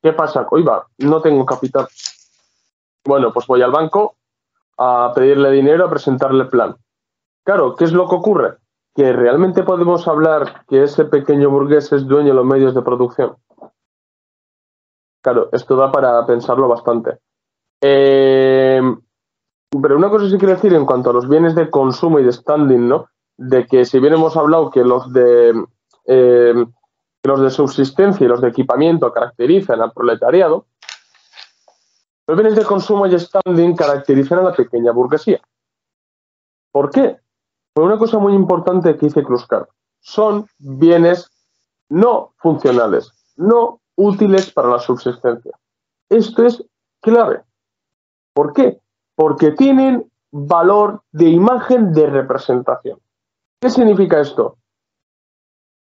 ¿Qué pasa? Oiga, no tengo capital. Bueno, pues voy al banco a pedirle dinero, a presentarle el plan. Claro, ¿qué es lo que ocurre? Que realmente podemos hablar que ese pequeño burgués es dueño de los medios de producción. Claro, esto da para pensarlo bastante. Pero una cosa sí quiero decir en cuanto a los bienes de consumo y de standing, ¿no? De que si bien hemos hablado que los de subsistencia y los de equipamiento caracterizan al proletariado, los bienes de consumo y standing caracterizan a la pequeña burguesía. ¿Por qué? Por una cosa muy importante que dice Kluskar. Son bienes no funcionales, no útiles para la subsistencia. Esto es clave. ¿Por qué? Porque tienen valor de imagen de representación. ¿Qué significa esto?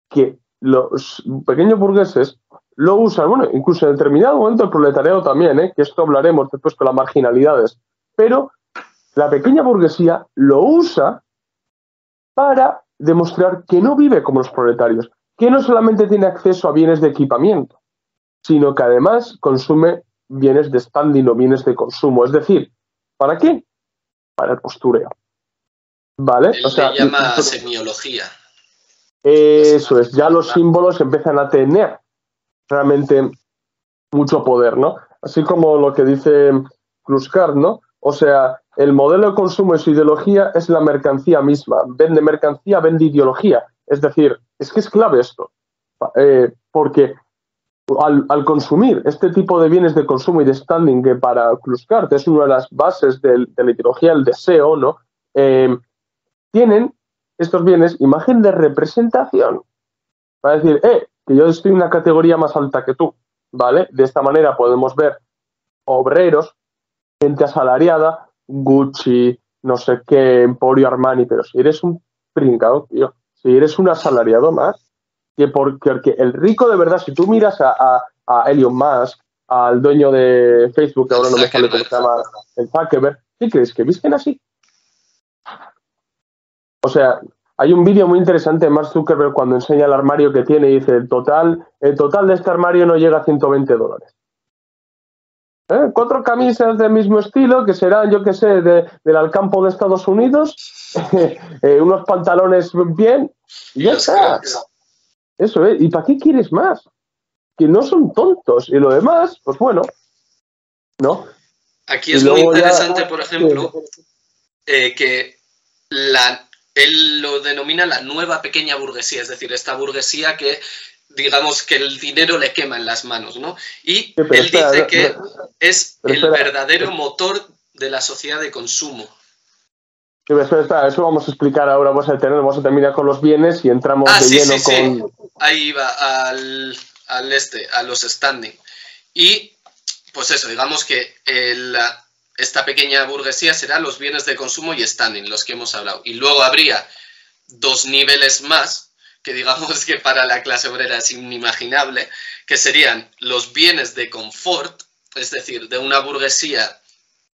Que los pequeños burgueses lo usan, bueno, incluso en determinado momento el proletariado también, que esto hablaremos después con las marginalidades, pero la pequeña burguesía lo usa para demostrar que no vive como los proletarios, que no solamente tiene acceso a bienes de equipamiento, sino que además consume bienes de standing o bienes de consumo. Es decir, ¿para qué? Para el postureo. ¿Vale? Él le llama semiología. Eso es, ya los símbolos empiezan a tener realmente mucho poder, ¿no? Así como lo que dice Kluskart, ¿no? O sea, el modelo de consumo y su ideología es la mercancía misma. Vende mercancía, vende ideología. Es decir, es que es clave esto. Porque al consumir este tipo de bienes de consumo y de standing, que para Kluskart es una de las bases de la ideología, el deseo, ¿no? Tienen estos bienes imagen de representación. Para decir, que yo estoy en una categoría más alta que tú, ¿vale? De esta manera podemos ver obreros, gente asalariada, Gucci, no sé qué, Emporio Armani, pero si eres un pringao, tío, si eres un asalariado más, porque el rico de verdad, si tú miras a Elon Musk, al dueño de Facebook, que ahora no me sale cómo se llama, el Zuckerberg, ¿qué crees? ¿Que visten así? O sea, hay un vídeo muy interesante de Mark Zuckerberg cuando enseña el armario que tiene y dice, el total de este armario no llega a $120. 4 camisas del mismo estilo, que serán, yo qué sé, del Alcampo de Estados Unidos, unos pantalones bien, y ya está. Eso, ¿Y para qué quieres más? Que no son tontos. Y lo demás, pues bueno, ¿no? Aquí es muy interesante, por ejemplo, que él lo denomina la nueva pequeña burguesía, es decir, esta burguesía que, digamos, que el dinero le quema en las manos, ¿no? Y él dice que es el verdadero motor de la sociedad de consumo. Sí, eso vamos a explicar ahora, vamos a terminar con los bienes y entramos de lleno con... Ahí va, a los standing. Y, pues eso, digamos que esta pequeña burguesía será los bienes de consumo y standing, los que hemos hablado. Y luego habría 2 niveles más, que digamos que para la clase obrera es inimaginable, que serían los bienes de confort, es decir, de una burguesía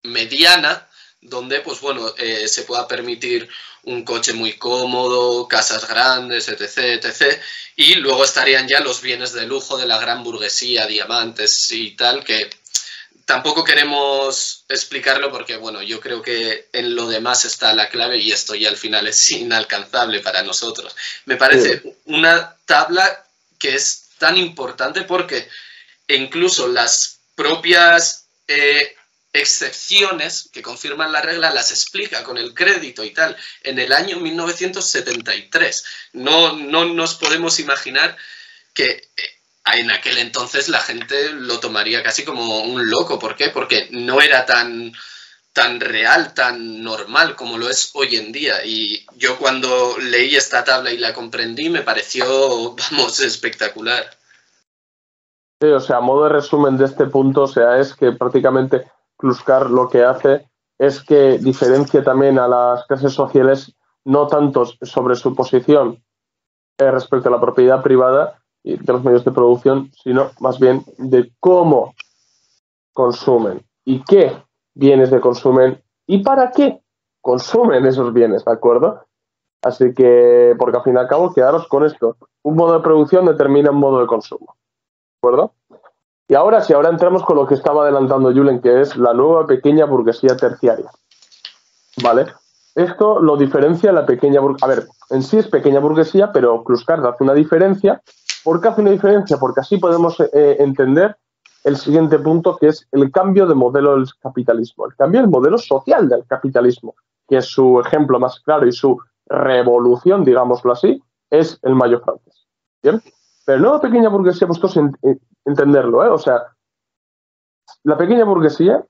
mediana, donde, pues bueno, se pueda permitir un coche muy cómodo, casas grandes, etc., etc. Y luego estarían ya los bienes de lujo de la gran burguesía, diamantes y tal, que tampoco queremos explicarlo porque, bueno, yo creo que en lo demás está la clave y esto ya al final es inalcanzable para nosotros. Me parece una tabla que es tan importante porque incluso las propias excepciones que confirman la regla las explica con el crédito y tal en el año 1973. No nos podemos imaginar que en aquel entonces la gente lo tomaría casi como un loco. ¿Por qué? Porque no era tan real, tan normal como lo es hoy en día. Y yo cuando leí esta tabla y la comprendí me pareció, vamos, espectacular. Sí, o sea, a modo de resumen de este punto, o sea, es que prácticamente Kluskart lo que hace es que diferencia también a las clases sociales no tanto sobre su posición respecto a la propiedad privada y de los medios de producción, sino más bien de cómo consumen y qué bienes de consumen y para qué consumen esos bienes, ¿de acuerdo? Así que, porque al fin y al cabo, quedaros con esto. Un modo de producción determina un modo de consumo, ¿de acuerdo? Y ahora sí, ahora entramos con lo que estaba adelantando Julen, que es la nueva pequeña burguesía terciaria. ¿Vale? Esto lo diferencia la pequeña burguesía. A ver, en sí es pequeña burguesía, pero Kluskart hace una diferencia. ¿Por qué hace una diferencia? Porque así podemos entender el siguiente punto, que es el cambio de modelo del capitalismo, el cambio del modelo social del capitalismo, que es su ejemplo más claro y su revolución, digámoslo así, es el Mayo francés. ¿Bien? Pero no la pequeña burguesía, vosotros entenderlo, ¿eh? O sea, la pequeña burguesía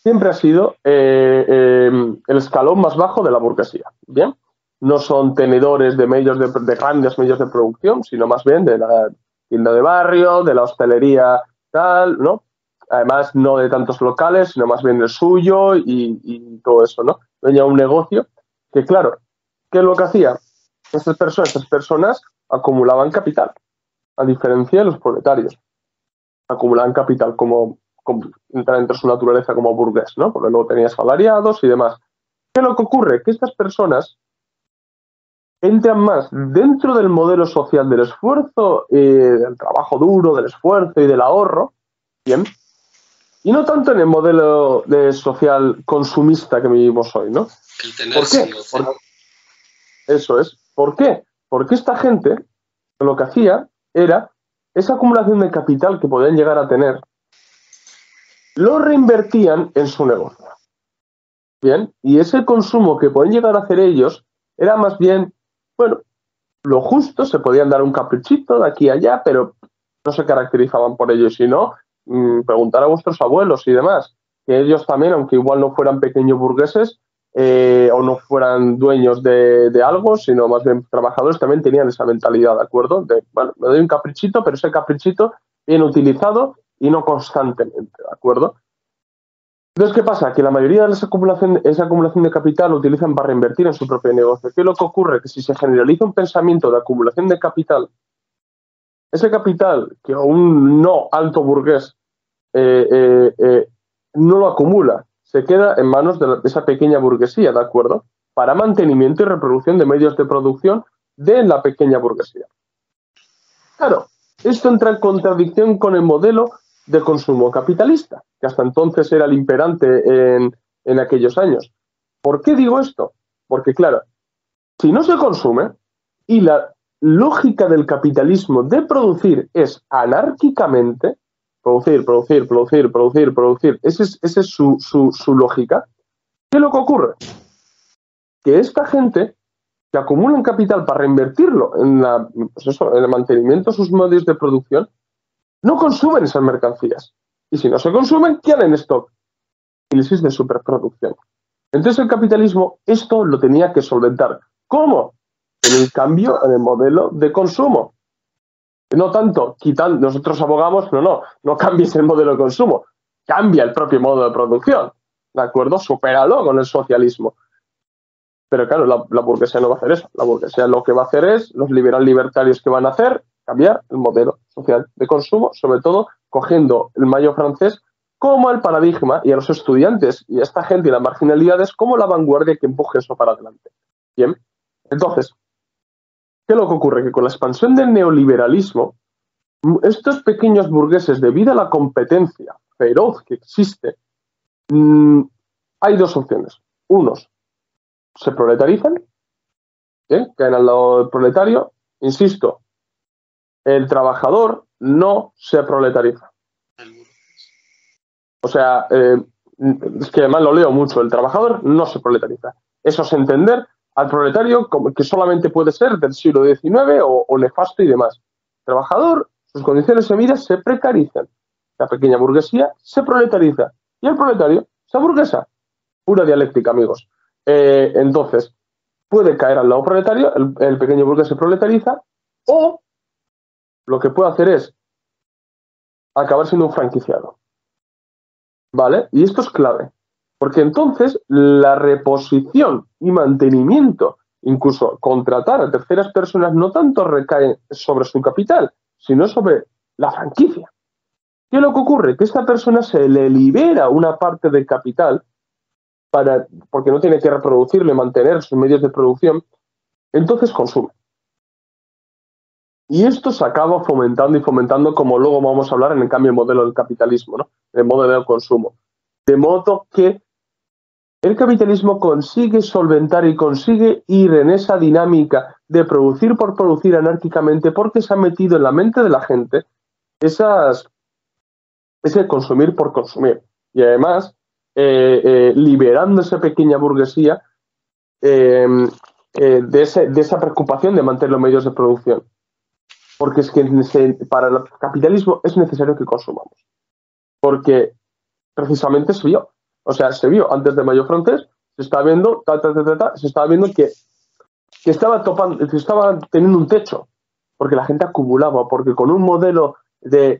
siempre ha sido el escalón más bajo de la burguesía, ¿bien? No son tenedores de grandes medios de producción, sino más bien de la tienda de barrio, de la hostelería, tal, ¿no? Además, no de tantos locales, sino más bien el suyo y todo eso, ¿no? Tenía un negocio que, claro, ¿qué es lo que hacía? Estas personas acumulaban capital, a diferencia de los proletarios. Acumulaban capital como entra entre su naturaleza como burgués, ¿no? Porque luego tenía salariados y demás. ¿Qué es lo que ocurre? Que estas personas entran más dentro del modelo social del esfuerzo, del trabajo duro, del esfuerzo y del ahorro, ¿bien? Y no tanto en el modelo social consumista que vivimos hoy, ¿no? ¿Por qué? Eso es. ¿Por qué? Porque esta gente lo que hacía era esa acumulación de capital que podían llegar a tener, lo reinvertían en su negocio. Bien, y ese consumo que pueden llegar a hacer ellos era más bien, bueno, lo justo, se podían dar un caprichito de aquí a allá, pero no se caracterizaban por ello. Y si no, preguntar a vuestros abuelos y demás, que ellos también, aunque igual no fueran pequeños burgueses o no fueran dueños de algo, sino más bien trabajadores, también tenían esa mentalidad, ¿de acuerdo? De, bueno, me doy un caprichito, pero ese caprichito bien utilizado y no constantemente, ¿de acuerdo? Entonces, ¿qué pasa? Que la mayoría de esa acumulación de capital lo utilizan para reinvertir en su propio negocio. ¿Qué es lo que ocurre? Que si se generaliza un pensamiento de acumulación de capital, ese capital que un no alto burgués no lo acumula, se queda en manos de esa pequeña burguesía, ¿de acuerdo? Para mantenimiento y reproducción de medios de producción de la pequeña burguesía. Claro, esto entra en contradicción con el modelo de consumo capitalista, que hasta entonces era el imperante en aquellos años. ¿Por qué digo esto? Porque, claro, si no se consume y la lógica del capitalismo de producir es anárquicamente, producir, esa es su lógica, ¿qué es lo que ocurre? Que esta gente que acumulan capital para reinvertirlo en el mantenimiento de sus medios de producción, no consumen esas mercancías. Y si no se consumen, ¿qué harán en stock? Crisis de superproducción. Entonces el capitalismo esto lo tenía que solventar. ¿Cómo? En el cambio en el modelo de consumo. No tanto quitando, nosotros abogamos, no cambies el modelo de consumo, cambia el propio modo de producción. ¿De acuerdo? Supéralo con el socialismo. Pero claro, la burguesía no va a hacer eso. La burguesía lo que va a hacer es, los liberal libertarios que van a hacer, cambiar el modelo social de consumo, sobre todo cogiendo el mayo francés como el paradigma y a los estudiantes y a esta gente y las marginalidades como la vanguardia que empuje eso para adelante. Bien, entonces, ¿qué es lo que ocurre? Que con la expansión del neoliberalismo, estos pequeños burgueses, debido a la competencia feroz que existe, hay dos opciones. Unos se proletarizan, caen al lado del proletario. Insisto, el trabajador no se proletariza. O sea, es que además lo leo mucho, el trabajador no se proletariza. Eso es entender al proletario como que solamente puede ser del siglo XIX o nefasto y demás. El trabajador, sus condiciones de vida se precarizan. La pequeña burguesía se proletariza y el proletario se aburguesa. Pura dialéctica, amigos. Entonces, puede caer al lado proletario, el pequeño burgués se proletariza, o lo que puede hacer es acabar siendo un franquiciado. ¿Vale? Y esto es clave, porque entonces la reposición y mantenimiento, incluso contratar a terceras personas, no tanto recae sobre su capital, sino sobre la franquicia. ¿Qué es lo que ocurre? Que a esta persona se le libera una parte del capital porque no tiene que reproducirlo y mantener sus medios de producción, entonces consume. Y esto se acaba fomentando y fomentando, como luego vamos a hablar en el cambio de modelo del capitalismo, ¿no? El modelo del consumo. De modo que el capitalismo consigue solventar y consigue ir en esa dinámica de producir por producir anárquicamente porque se ha metido en la mente de la gente ese consumir por consumir. Y además, liberando esa pequeña burguesía de esa preocupación de mantener los medios de producción. Porque es que para el capitalismo es necesario que consumamos. Porque precisamente se vio. O sea, se vio antes de Mayo francés, se estaba viendo, se estaba viendo que estaba teniendo un techo. Porque la gente acumulaba, porque con un modelo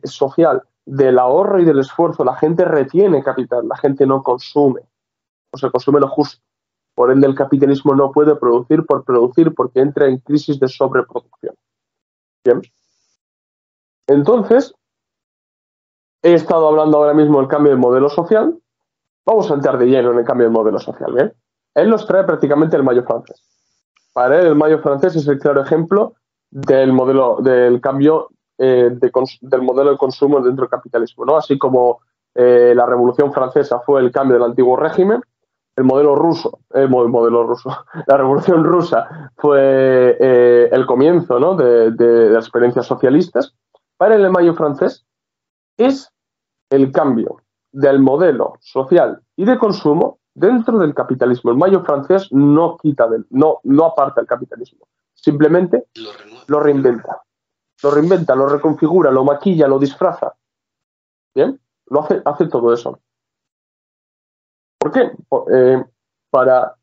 social del ahorro y del esfuerzo, la gente retiene capital, la gente no consume. O sea, consume lo justo. Por ende, el capitalismo no puede producir por producir porque entra en crisis de sobreproducción. Bien. Entonces, he estado hablando ahora mismo del cambio de modelo social. Vamos a entrar de lleno en el cambio de modelo social, ¿bien? Él nos trae prácticamente el Mayo francés. para él el mayo francés es el claro ejemplo del cambio del modelo de consumo dentro del capitalismo, ¿no? Así como la Revolución Francesa fue el cambio del antiguo régimen, la Revolución Rusa fue el comienzo, ¿no?, de las experiencias socialistas. Para el mayo francés es el cambio del modelo social y de consumo dentro del capitalismo. El mayo francés no aparta el capitalismo, simplemente lo reinventa. Lo reconfigura, lo maquilla, lo disfraza. ¿Bien? Hace todo eso. ¿Por qué? Para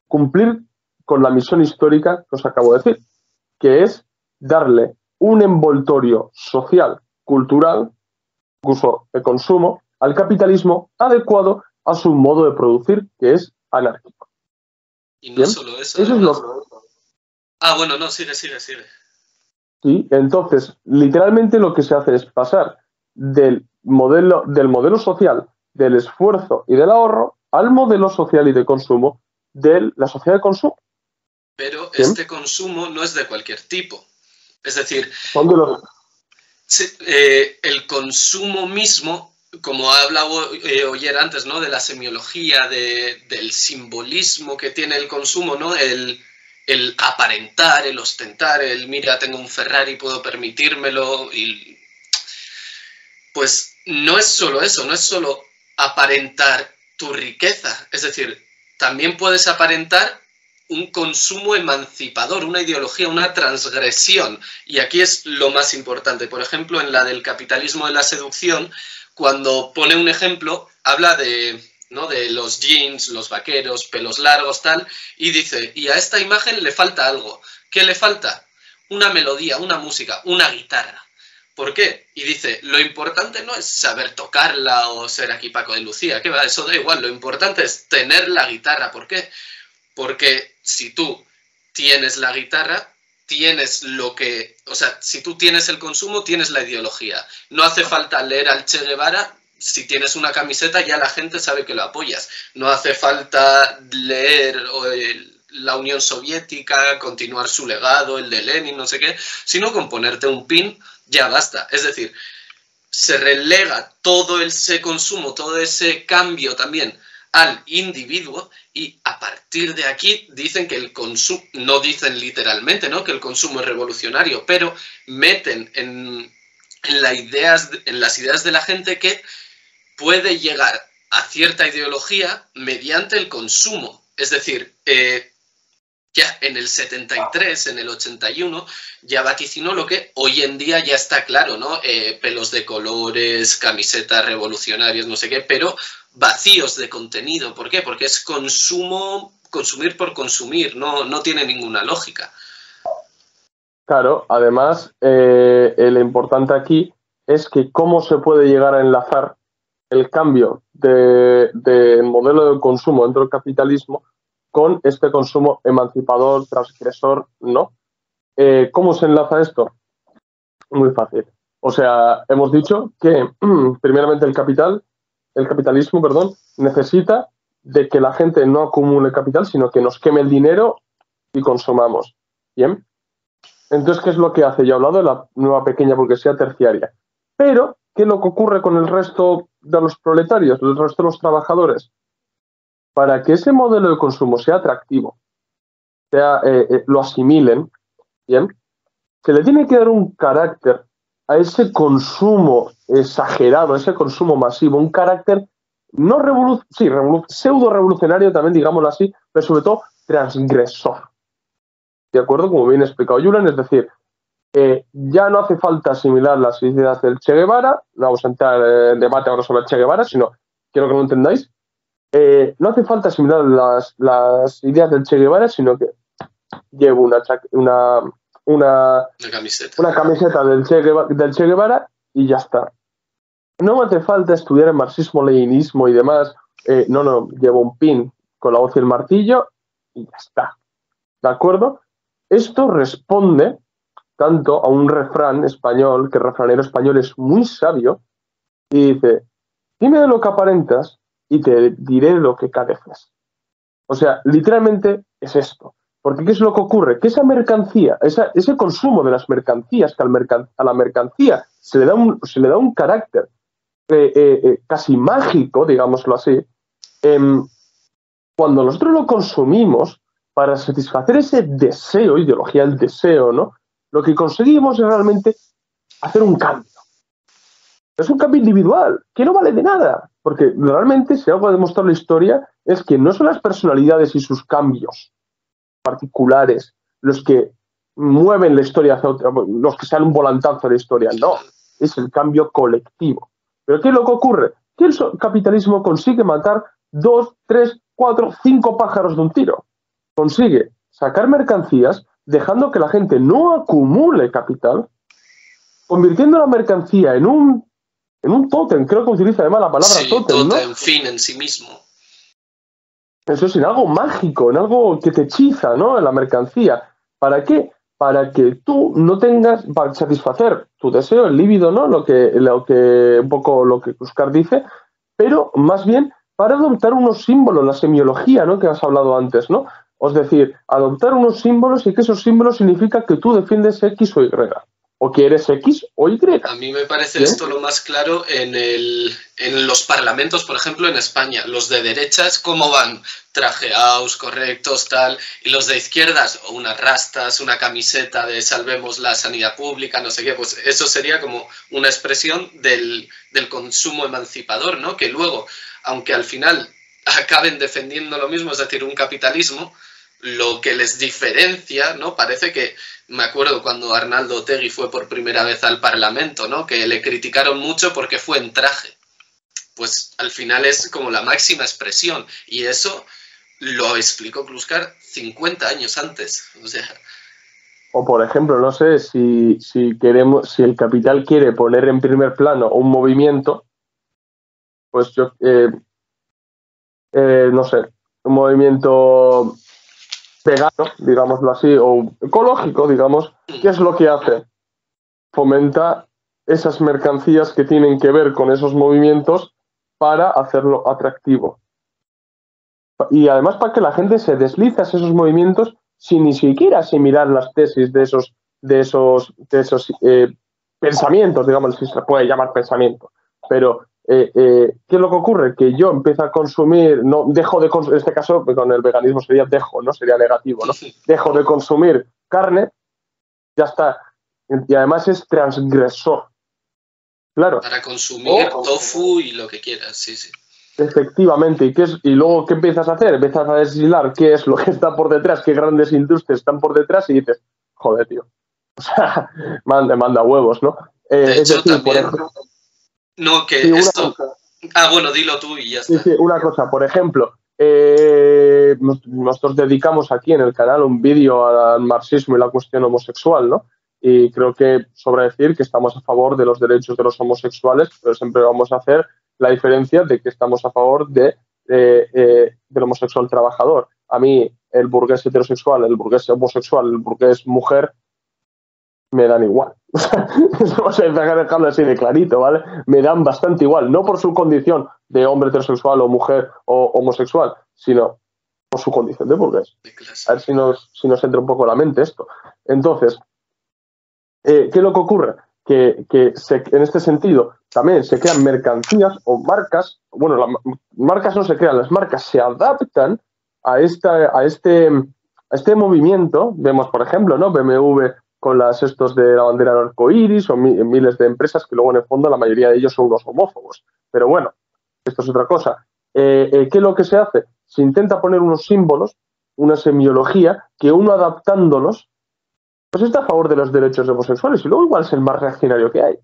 cumplir con la misión histórica que os acabo de decir, que es darle un envoltorio social, cultural, incluso de consumo, al capitalismo adecuado a su modo de producir, que es anárquico. Y no ¿bien? Solo eso. Eso es lo que... bueno, no, sigue. Sí, entonces, literalmente lo que se hace es pasar del modelo social, del esfuerzo y del ahorro, al modelo social y de consumo de la sociedad de consumo. Pero ¿sí? Este consumo no es de cualquier tipo. Es decir, el consumo mismo, como ha hablado ayer antes, ¿no?, de la semiología, del simbolismo que tiene el consumo, ¿no?, el aparentar, el ostentar, el mira, tengo un Ferrari, puedo permitírmelo, y pues no es solo eso, no es solo aparentar tu riqueza, es decir, también puedes aparentar un consumo emancipador, una ideología, una transgresión, y aquí es lo más importante. Por ejemplo, en la del capitalismo de la seducción, cuando pone un ejemplo, habla de los jeans, los vaqueros, pelos largos, tal, y dice, y a esta imagen le falta algo. ¿Qué le falta? Una melodía, una música, una guitarra. ¿Por qué? Y dice, lo importante no es saber tocarla o ser aquí Paco de Lucía, que va, eso da igual, lo importante es tener la guitarra. ¿Por qué? Porque si tú tienes la guitarra, tienes si tú tienes el consumo, tienes la ideología. No hace falta leer al Che Guevara. Si tienes una camiseta, ya la gente sabe que lo apoyas. No hace falta leer la Unión Soviética, continuar su legado, el de Lenin, no sé qué, sino con ponerte un pin ya basta. Es decir, se relega todo ese consumo, todo ese cambio también al individuo, y a partir de aquí dicen que el consumo, no dicen literalmente, ¿no?, que el consumo es revolucionario, pero meten en las ideas de la gente que puede llegar a cierta ideología mediante el consumo. Es decir, ya en el 73, en el 81, ya vaticinó lo que hoy en día ya está claro, ¿no? Pelos de colores, camisetas revolucionarias, no sé qué, pero vacíos de contenido. ¿Por qué? Porque es consumir por consumir, no tiene ninguna lógica. Claro, además, lo importante aquí es que cómo se puede llegar a enlazar el cambio de modelo de consumo dentro del capitalismo con este consumo emancipador, transgresor, ¿no? ¿Cómo se enlaza esto? Muy fácil. O sea, hemos dicho que primeramente el capitalismo, necesita de que la gente no acumule capital, sino que nos queme el dinero y consumamos. ¿Bien? Entonces, ¿qué es lo que hace? Ya he hablado de la nueva pequeña burguesía terciaria. Pero, ¿qué es lo que ocurre con el resto de los proletarios, el resto de los trabajadores? Para que ese modelo de consumo sea atractivo, lo asimilen, ¿bien?, se le tiene que dar un carácter a ese consumo exagerado, a ese consumo masivo, un carácter pseudo-revolucionario también, digámoslo así, pero sobre todo transgresor. ¿De acuerdo? Como bien explicado Julen, es decir, ya no hace falta asimilar las ideas del Che Guevara, no vamos a entrar en debate ahora sobre el Che Guevara, sino quiero que lo entendáis. No hace falta asimilar las ideas del Che Guevara, sino que llevo una camiseta del Che Guevara y ya está. No me hace falta estudiar el marxismo-leninismo y demás. Llevo un pin con la hoz y el martillo y ya está. ¿De acuerdo? Esto responde tanto a un refrán español, que el refranero español es muy sabio, y dice, dime de lo que aparentas y te diré de lo que careces. O sea, literalmente es esto. Porque ¿qué es lo que ocurre? Que esa mercancía, ese consumo de las mercancías, que a la mercancía se le da un carácter casi mágico, digámoslo así, cuando nosotros lo consumimos para satisfacer ese deseo, ideología del deseo, ¿no? Lo que conseguimos es realmente hacer un cambio. Es un cambio individual, que no vale de nada, porque realmente, si algo ha demostrado la historia, es que no son las personalidades y sus cambios particulares los que mueven la historia, los que sean un volantazo de la historia, no, es el cambio colectivo. Pero ¿qué es lo que ocurre? Que el capitalismo consigue matar 2, 3, 4, 5 pájaros de un tiro. Consigue sacar mercancías dejando que la gente no acumule capital, convirtiendo la mercancía en un tótem. Creo que utiliza además la palabra tótem, ¿no? Tótem, fin en sí mismo. Eso es en algo mágico, en algo que te hechiza, ¿no? En la mercancía. ¿Para qué? Para que tú no tengas, para satisfacer tu deseo, el líbido, ¿no? Lo que un poco lo que Kruskar dice, pero más bien para adoptar unos símbolos, la semiología, ¿no? Que has hablado antes, ¿no? Es decir, adoptar unos símbolos y que esos símbolos significan que tú defiendes X o Y. O que eres X o Y. A mí me parece esto lo más claro en los parlamentos, por ejemplo, en España. Los de derechas, ¿cómo van? Trajeados, correctos, tal. Y los de izquierdas, unas rastas, una camiseta de salvemos la sanidad pública, no sé qué. Pues eso sería como una expresión del consumo emancipador, ¿no? Que luego, aunque al final acaben defendiendo lo mismo, es decir, un capitalismo, lo que les diferencia, ¿no? Parece que, me acuerdo cuando Arnaldo Otegi fue por primera vez al Parlamento, ¿no? Que le criticaron mucho porque fue en traje. Pues al final es como la máxima expresión. Y eso lo explicó Kruskar 50 años antes. O sea... O por ejemplo, no sé, si el capital quiere poner en primer plano un movimiento, pues yo, no sé, un movimiento vegano, digámoslo así, o ecológico, digamos, ¿qué es lo que hace? Fomenta esas mercancías que tienen que ver con esos movimientos para hacerlo atractivo. Y además para que la gente se deslice a esos movimientos sin ni siquiera asimilar las tesis de esos pensamientos, digamos, si se puede llamar pensamiento. Pero ¿qué es lo que ocurre? Que yo empiezo a consumir, no dejo de consumir, en este caso con el veganismo sería dejo, ¿no? Sería negativo, ¿no? Dejo de consumir carne, ya está. Y además es transgresor. Claro. Para consumir tofu y lo que quieras, sí, sí. Efectivamente. ¿Y luego qué empiezas a hacer? Empiezas a deshilar qué es lo que está por detrás, qué grandes industrias están por detrás y dices, joder, tío. O sea, manda huevos, ¿no? De hecho, decir, también... por ejemplo, no, que sí, esto... bueno, dilo tú y ya está. Sí, una cosa, por ejemplo, nosotros dedicamos aquí en el canal un vídeo al marxismo y la cuestión homosexual, ¿no? Y creo que sobra decir que estamos a favor de los derechos de los homosexuales, pero siempre vamos a hacer la diferencia de que estamos a favor del homosexual trabajador. A mí, el burgués heterosexual, el burgués homosexual, el burgués mujer, me dan igual. Vamos a dejarlo así de clarito, ¿vale? Me dan bastante igual, no por su condición de hombre heterosexual o mujer o homosexual, sino por su condición de burgués. A ver si nos entra un poco la mente esto. Entonces, ¿qué es lo que ocurre? Que en este sentido también se crean mercancías o marcas. Bueno, las marcas no se crean, las marcas se adaptan a este movimiento. Vemos, por ejemplo, ¿no? BMW con estos de la bandera arcoíris o miles de empresas que luego en el fondo la mayoría de ellos son unos homófobos. Pero bueno, esto es otra cosa. ¿Qué es lo que se hace? Se intenta poner unos símbolos, una semiología, que uno adaptándolos pues está a favor de los derechos homosexuales y luego igual es el más reaccionario que hay.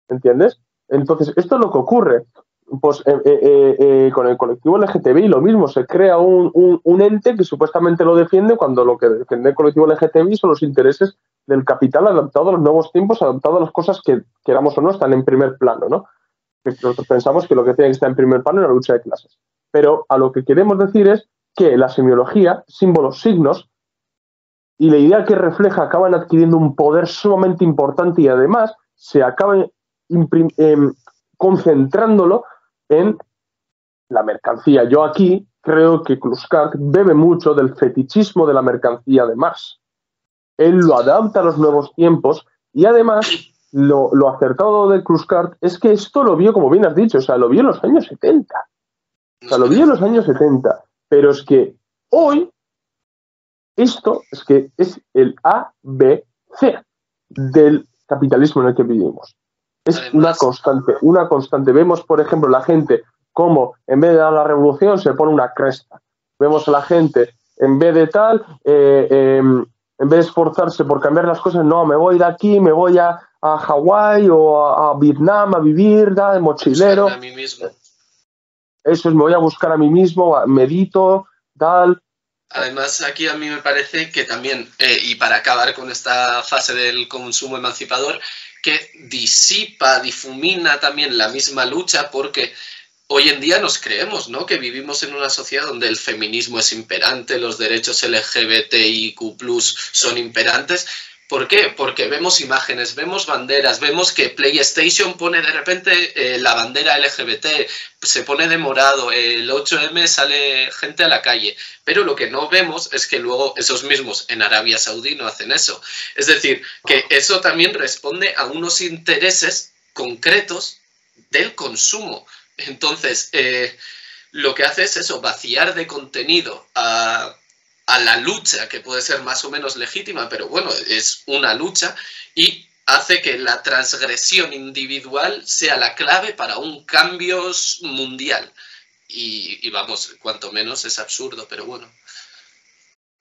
¿Entiendes? Entonces, esto es lo que ocurre. Pues con el colectivo LGTBI lo mismo, se crea un ente que supuestamente lo defiende cuando lo que defiende el colectivo LGTBI son los intereses del capital adaptado a los nuevos tiempos, adaptado a las cosas que queramos o no están en primer plano, ¿no? Nosotros pensamos que lo que tiene que estar en primer plano es la lucha de clases. Pero a lo que queremos decir es que la semiología, símbolos, signos, y la idea que refleja acaban adquiriendo un poder sumamente importante y además se acaban concentrándolo en la mercancía. Yo aquí creo que Kluskart bebe mucho del fetichismo de la mercancía de Marx. Él lo adapta a los nuevos tiempos y además lo acertado de Kluskart es que esto lo vio, como bien has dicho, o sea, lo vio en los años 70. O sea, lo vio en los años 70. Pero es que hoy esto es que es el ABC del capitalismo en el que vivimos. Es además, una constante. Vemos, por ejemplo, la gente como en vez de dar la revolución se pone una cresta. Vemos a la gente, en vez de tal, en vez de esforzarse por cambiar las cosas, no, me voy de aquí, me voy a Hawái o a Vietnam a vivir, de mochilero. A mí mismo. Eso es, me voy a buscar a mí mismo, medito, tal. Además, aquí a mí me parece que también, y para acabar con esta fase del consumo emancipador, que difumina también la misma lucha, porque hoy en día nos creemos, ¿no?, que vivimos en una sociedad donde el feminismo es imperante, los derechos LGBTIQ+ son imperantes. ¿Por qué? Porque vemos imágenes, vemos banderas, vemos que PlayStation pone de repente la bandera LGBT, se pone de morado, el 8M sale gente a la calle, pero lo que no vemos es que luego esos mismos en Arabia Saudí no hacen eso. Es decir, que eso también responde a unos intereses concretos del consumo. Entonces, lo que hace es eso, vaciar de contenido a la lucha, que puede ser más o menos legítima, pero bueno, es una lucha, y hace que la transgresión individual sea la clave para un cambio mundial. Y vamos, cuanto menos es absurdo, pero bueno.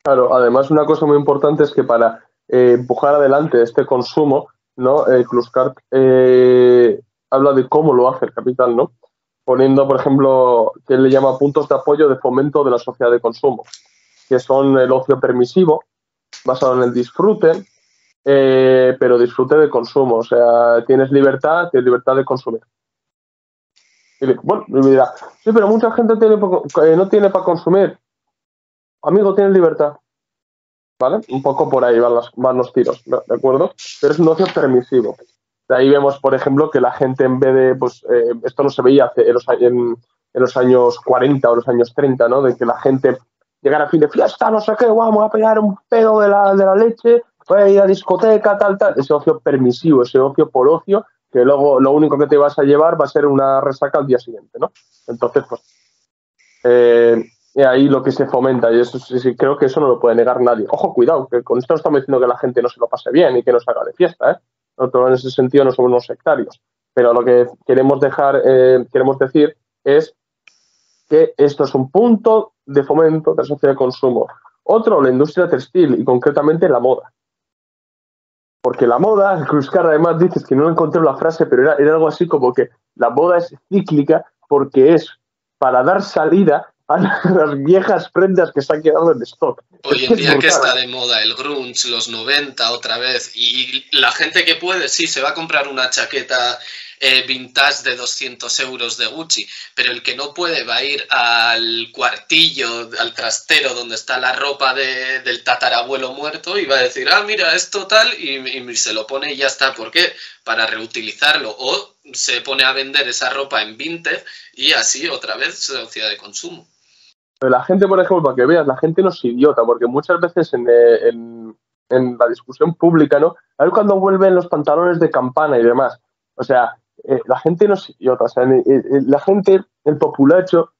Claro, además una cosa muy importante es que para empujar adelante este consumo, ¿no? Kluskart habla de cómo lo hace el capital, ¿no? Poniendo, por ejemplo, que él le llama puntos de apoyo de fomento de la sociedad de consumo, que son el ocio permisivo, basado en el disfrute, pero disfrute de consumo. O sea, tienes libertad de consumir. Y bueno, me dirá, sí, pero mucha gente no tiene para consumir. Amigo, tienes libertad. ¿Vale? Un poco por ahí van los tiros, ¿de acuerdo? Pero es un ocio permisivo. De ahí vemos, por ejemplo, que la gente en vez de, pues, esto no se veía en los años 40 o los años 30, ¿no? De que la gente llegara a fin de fiesta, no sé qué, vamos a pegar un pedo de la leche, voy a ir a discoteca, tal. Ese ocio permisivo, ese ocio por ocio, que luego lo único que te vas a llevar va a ser una resaca al día siguiente, ¿no? Entonces, pues, ahí lo que se fomenta, y eso sí, creo que eso no lo puede negar nadie. Ojo, cuidado, que con esto no estamos diciendo que la gente no se lo pase bien y que no se haga de fiesta, ¿eh? Nosotros en ese sentido no somos unos sectarios, pero lo que queremos decir es que esto es un punto de fomento de la sociedad de consumo. Otro, la industria textil y concretamente la moda. Porque la moda, Kluskart además dices que no encontré la frase, pero era algo así como que la moda es cíclica porque es para dar salida a las viejas prendas que se han quedado en stock. Hoy en día que está de moda el grunge, los 90 otra vez, y la gente que puede, sí, se va a comprar una chaqueta vintage de 200 euros de Gucci, pero el que no puede va a ir al cuartillo, al trastero donde está la ropa del tatarabuelo muerto y va a decir, ah, mira, esto tal, y se lo pone y ya está. ¿Por qué? Para reutilizarlo, o se pone a vender esa ropa en vintage y así otra vez sociedad de consumo. Pero la gente, por ejemplo, para que veas, la gente no es idiota, porque muchas veces en la discusión pública, ¿no? A ver cuando vuelven los pantalones de campana y demás. O sea, la gente no es idiota. O sea, la gente, el populacho,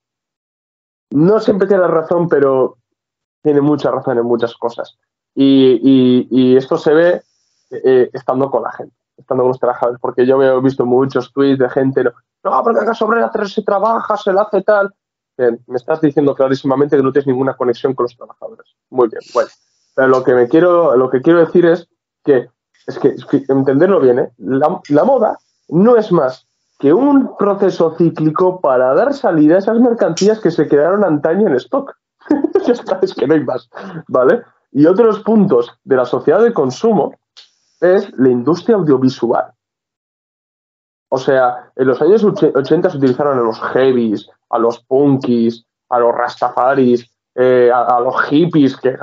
no siempre tiene la razón, pero tiene mucha razón en muchas cosas. Y esto se ve estando con la gente, estando con los trabajadores, porque yo he visto muchos tweets de gente, no, porque acá sobre la 3 se trabaja, se la hace tal. Bien, me estás diciendo clarísimamente que no tienes ninguna conexión con los trabajadores. Muy bien, bueno. Pero lo que quiero decir es que entenderlo bien, ¿eh? La moda no es más que un proceso cíclico para dar salida a esas mercancías que se quedaron antaño en stock. Ya está, es que no hay más, ¿vale? Y otros puntos de la sociedad de consumo es la industria audiovisual. O sea, en los años 80 se utilizaron a los heavies, a los punkis, a los rastafaris, a los hippies, que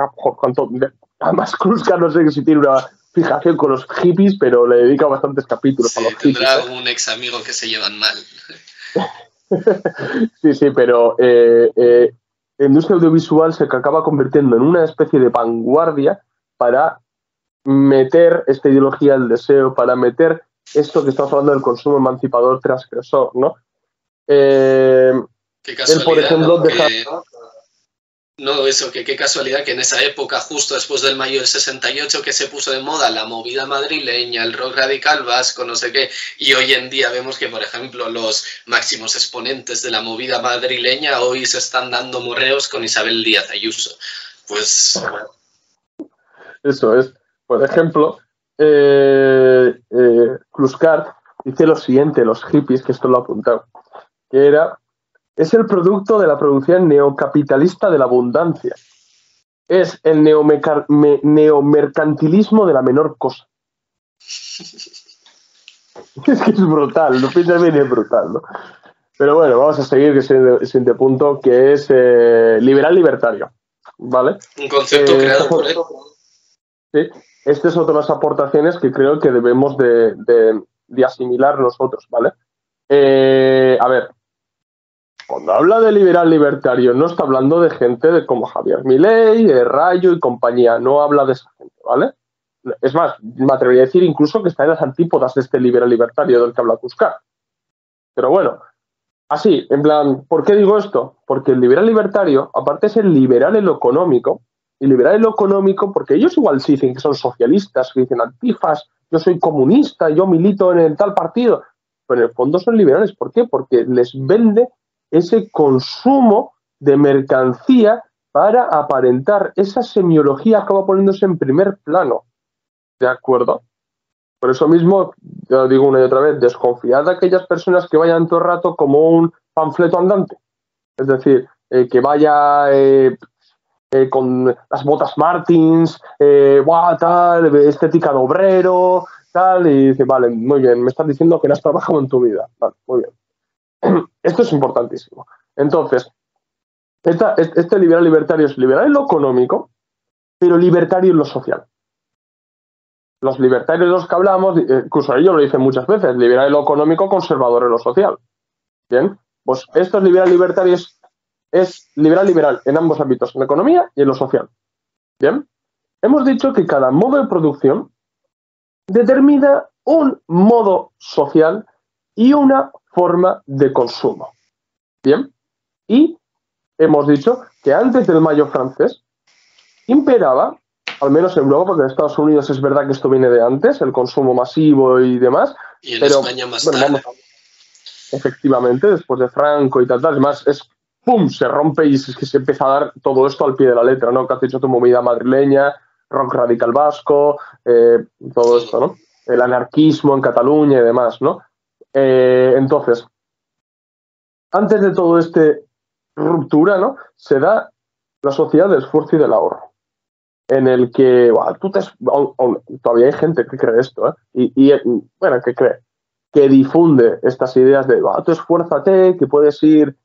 además Kluskart no sé si tiene una fijación con los hippies, pero le dedica bastantes capítulos a los hippies. Tendrá algún ex amigo que se llevan mal. Sí, pero la industria audiovisual se acaba convirtiendo en una especie de vanguardia para meter esta ideología del deseo, para meter esto que estamos hablando del consumo emancipador transgresor, ¿no? Qué casualidad, él, por ejemplo, ¿no? Qué casualidad que en esa época, justo después del mayo del 68, que se puso de moda la movida madrileña, el rock radical vasco, no sé qué, y hoy en día vemos que, por ejemplo, los máximos exponentes de la movida madrileña hoy se están dando morreos con Isabel Díaz Ayuso. Pues... Eso es. Por ejemplo, Kluskart dice lo siguiente, los hippies, que esto lo he apuntado, que es el producto de la producción neocapitalista de la abundancia. Es el neomercantilismo de la menor cosa. Es que es brutal, lo piensas bien, es brutal, ¿no? Pero bueno, vamos a seguir, que es el siguiente punto, que es liberal-libertario, ¿vale? Un concepto creado por él. Sí, esta es otra de las aportaciones que creo que debemos de asimilar nosotros, ¿vale? A ver, cuando habla de liberal libertario no está hablando de gente como Javier Milei, Rayo y compañía, no habla de esa gente, ¿vale? Es más, me atrevería a decir incluso que está en las antípodas de este liberal libertario del que habla Kluskart. Pero bueno, así, en plan, ¿por qué digo esto? Porque el liberal libertario, aparte es el liberal en lo económico, y liberal en lo económico, porque ellos igual sí dicen que son socialistas, que dicen antifas, yo soy comunista, yo milito en el tal partido, pero en el fondo son liberales. ¿Por qué? Porque les vende ese consumo de mercancía para aparentar. Esa semiología acaba poniéndose en primer plano. ¿De acuerdo? Por eso mismo, yo digo una y otra vez, desconfiad de aquellas personas que vayan todo el rato como un panfleto andante. Es decir, que vaya con las botas Martins, tal, estética de obrero, tal, y dice, vale, muy bien, me estás diciendo que no has trabajado en tu vida. Vale, muy bien. Esto es importantísimo. Entonces, este liberal libertario es liberal en lo económico, pero libertario en lo social. Los libertarios de los que hablamos, incluso ellos lo dicen muchas veces, liberal en lo económico, conservador en lo social. Bien, pues estos liberal libertarios es liberal en ambos ámbitos, en la economía y en lo social. Bien, hemos dicho que cada modo de producción determina un modo social y una forma de consumo. Bien, y hemos dicho que antes del Mayo francés imperaba, al menos en Europa, porque en Estados Unidos es verdad que esto viene de antes, el consumo masivo y demás. Y en España más tarde. Efectivamente, después de Franco y tal, además ¡pum!, se rompe y es que se empieza a dar todo esto al pie de la letra, ¿no? Que has dicho tu movida madrileña, rock radical vasco, todo esto, ¿no? El anarquismo en Cataluña y demás, ¿no? Entonces, antes de todo este ruptura, ¿no? Se da la sociedad del esfuerzo y del ahorro, en el que todavía hay gente que cree esto, bueno, que cree, que difunde estas ideas de tú esfuérzate, que puedes ir,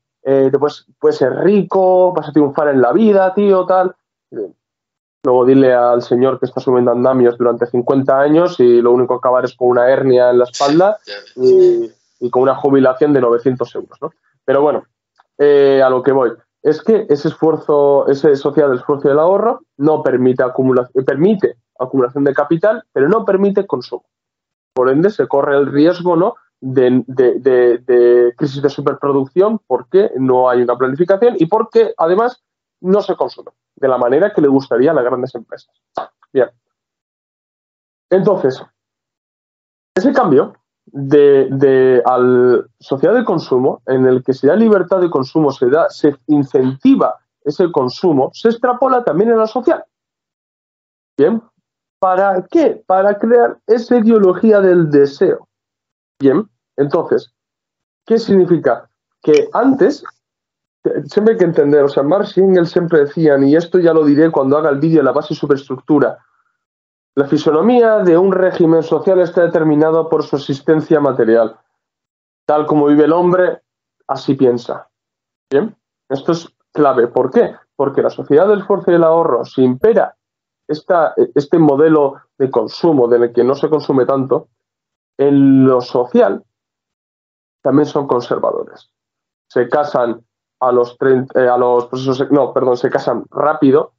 puedes ser rico, vas a triunfar en la vida, tío, tal. Luego dile al señor que está subiendo andamios durante 50 años y lo único que acabar es con una hernia en la espalda y con una jubilación de 900 euros, ¿no? Pero bueno, a lo que voy es que ese esfuerzo, ese social del esfuerzo y del ahorro no permite acumulación de capital, pero no permite consumo. Por ende, se corre el riesgo, ¿no?, de crisis de superproducción, porque no hay una planificación y porque, además, no se consume de la manera que le gustaría a las grandes empresas. Bien. Entonces, ese cambio al sociedad de consumo, en el que se da libertad de consumo, se incentiva ese consumo, se extrapola también en la social. Bien. ¿Para qué? Para crear esa ideología del deseo. Bien, entonces, ¿qué significa? Que antes, siempre hay que entender, o sea, Marx y Engels siempre decían, y esto ya lo diré cuando haga el vídeo de la base y superestructura, la fisonomía de un régimen social está determinada por su existencia material. Tal como vive el hombre, así piensa. Bien, esto es clave. ¿Por qué? Porque la sociedad del esfuerzo y el ahorro, si impera este modelo de consumo, en el que no se consume tanto, en lo social también son conservadores. Se casan a los 30, se casan rápido,